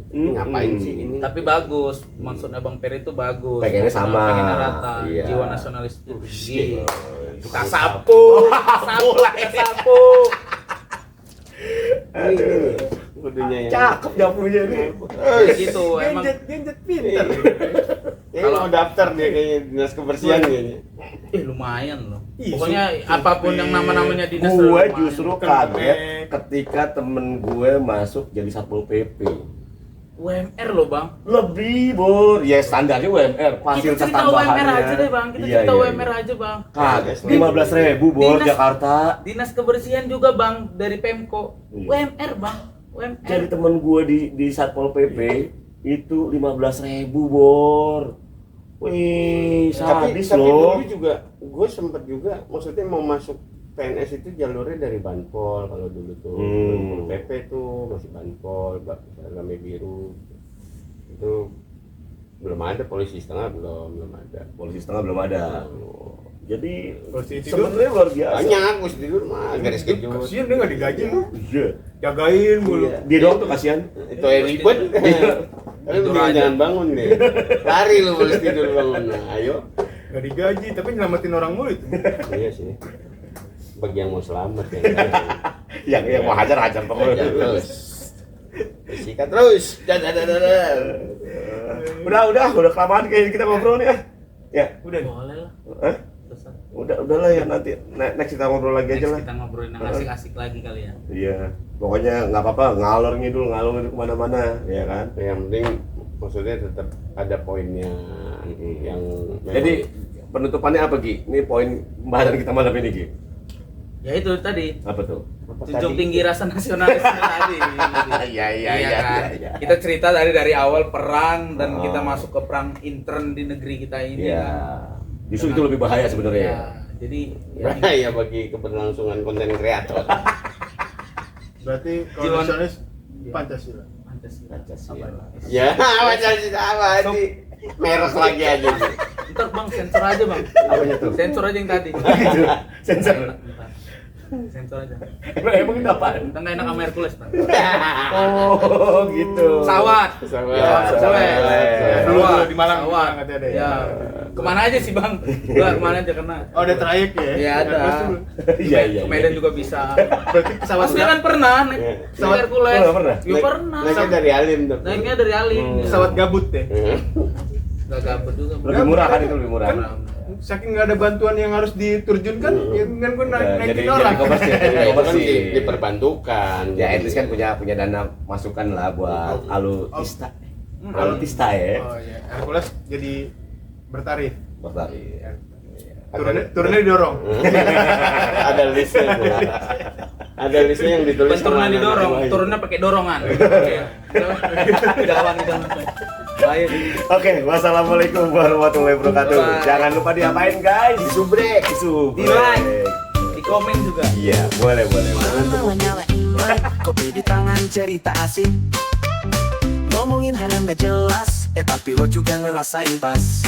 Hmm, ngapain hmm. sih ini? Tapi bagus, maksudnya Bang Peri itu bagus. Pengennya sama. Pengennya rata, Iya. jiwa nasionalis itu tinggi. Tukang Iya. sapu, sapu lagi sapu. Ini kudunya yang Cakep nyapunya nih. Kayak gitu, emang Genjet pintar. kalau mau daftar dia kayaknya dinas kebersihan kayaknya. lumayan loh. Ih, Pokoknya supir. apapun yang nama-namanya dinas Gue lumayan. justru kaget ketika temen gue masuk jadi satpol PP. UMR loh Bang. Lebih bor, ya standarnya UMR, Kita fasilitas cerita tambahannya. UMR aja deh Bang, kita Iya, cerita iya, UMR iya. aja Bang. Kaget, 15.000 bor Dinas- Jakarta. Dinas kebersihan juga Bang dari Pemko. Iya. UMR Bang, UMR. Jadi temen gue di satpol PP itu 15.000 bor. Wih, Tapi sadis loh. dulu juga gue sempet juga maksudnya mau masuk PNS itu jalurnya dari Banpol kalau dulu tuh. PP tuh masih Banpol, seragamnya biru. Itu belum ada, polisi setengah belum ada. Polisi setengah belum ada. Jadi Polisi tidur sebenarnya luar biasa. Banyak gue tidur mah garis kejut. Kasian dia nggak digaji lu, Iya. jagain mulu. Iya. Dia doang tuh kasihan. Itu yang ribet. Tapi Tidur mendingan aja. jangan bangun deh. Lari lu boleh tidur bangun. Nah, ayo. Nggak digaji, tapi nyelamatin orang mulu itu. Iya sih. Bagi yang mau selamat ya. Yang mau hajar Hajar terus. terus. Sikat terus. Dadadadadad. Udah kelamaan kayak kita ngobrol nih ah. Ya. Udah nih. Boleh lah. Hah? Terserah. Udahlah ya, nanti next kita ngobrol lagi aja Next lah. kita ngobrolin yang asik-asik lagi kali ya. Iya. Pokoknya nggak apa-apa, ngalor ngidul kemana-mana, ya kan. Yang penting maksudnya tetap ada poinnya yang memang- Jadi penutupannya apa Gi? Ini poin pembahasan kita malam ini Gi. Ya itu tadi. Apa tuh? Junjung tinggi rasa nasionalisme tadi. Iya, kan? iya. Kita cerita dari awal perang dan Oh. kita masuk ke perang intern di negeri kita ini Iya. kan. Justru itu lebih bahaya sebenarnya. Ya, jadi ya, bahaya bagi keberlangsungan konten kreator. Berarti kalau Jiwa- nasionalis Pancasila. Pancasila. Pancasila. Apa? Ya, macam apa sih? Merek lagi aja. Ntar Bang sensor aja Bang. Apanya tuh? Sensor aja yang tadi. Gitu. Sensor. Ntar. Sensor aja. Emang itu apaan? Kita nggak enak sama Hercules Bang. Oh, gitu. Pesawat. Ya, Dulu di Malang, di Pesawat. Malang katanya ada ya. Ya. Kemana aja sih Bang? Gua kemana aja kena. Oh, ada trayek ya? Iya ada. Hercules dulu. Iya, iya. Ke Medan juga bisa. Berarti pesawat Mas dia kan pernah naik Iya. pesawat Hercules. Pernah, pernah? Ya pernah. Naiknya dari Alim tuh. Naiknya dari Alim. pesawat gabut deh. Gak gabut juga. Bang. Lebih murah kan itu lebih murah. Kan saking nggak ada bantuan yang harus diturjunkan, ya kan gue naikin orang. Jadi komersil, Ya, itu kan komersil. diperbantukan. Ya, at least kan punya dana masukan lah buat alutista. Alutista ya. Oh iya, Hercules jadi bertarif. Bertari. Turunnya didorong. Ada listnya. Ada listnya yang ditulis. Bukan turunnya sama didorong, anak-anak. turunnya pakai dorongan. Iya. Udah lawan itu. Bahaya sih. Oke, wassalamualaikum warahmatullahi wabarakatuh. Bye. Jangan lupa diapain guys? Disubrek. Disubrek. Di like, di Komen juga. Iya, boleh. Malam nyalain mic, kopi di tangan cerita asik. Ngomongin hal yang gak jelas, tapi lo juga ngerasain pas.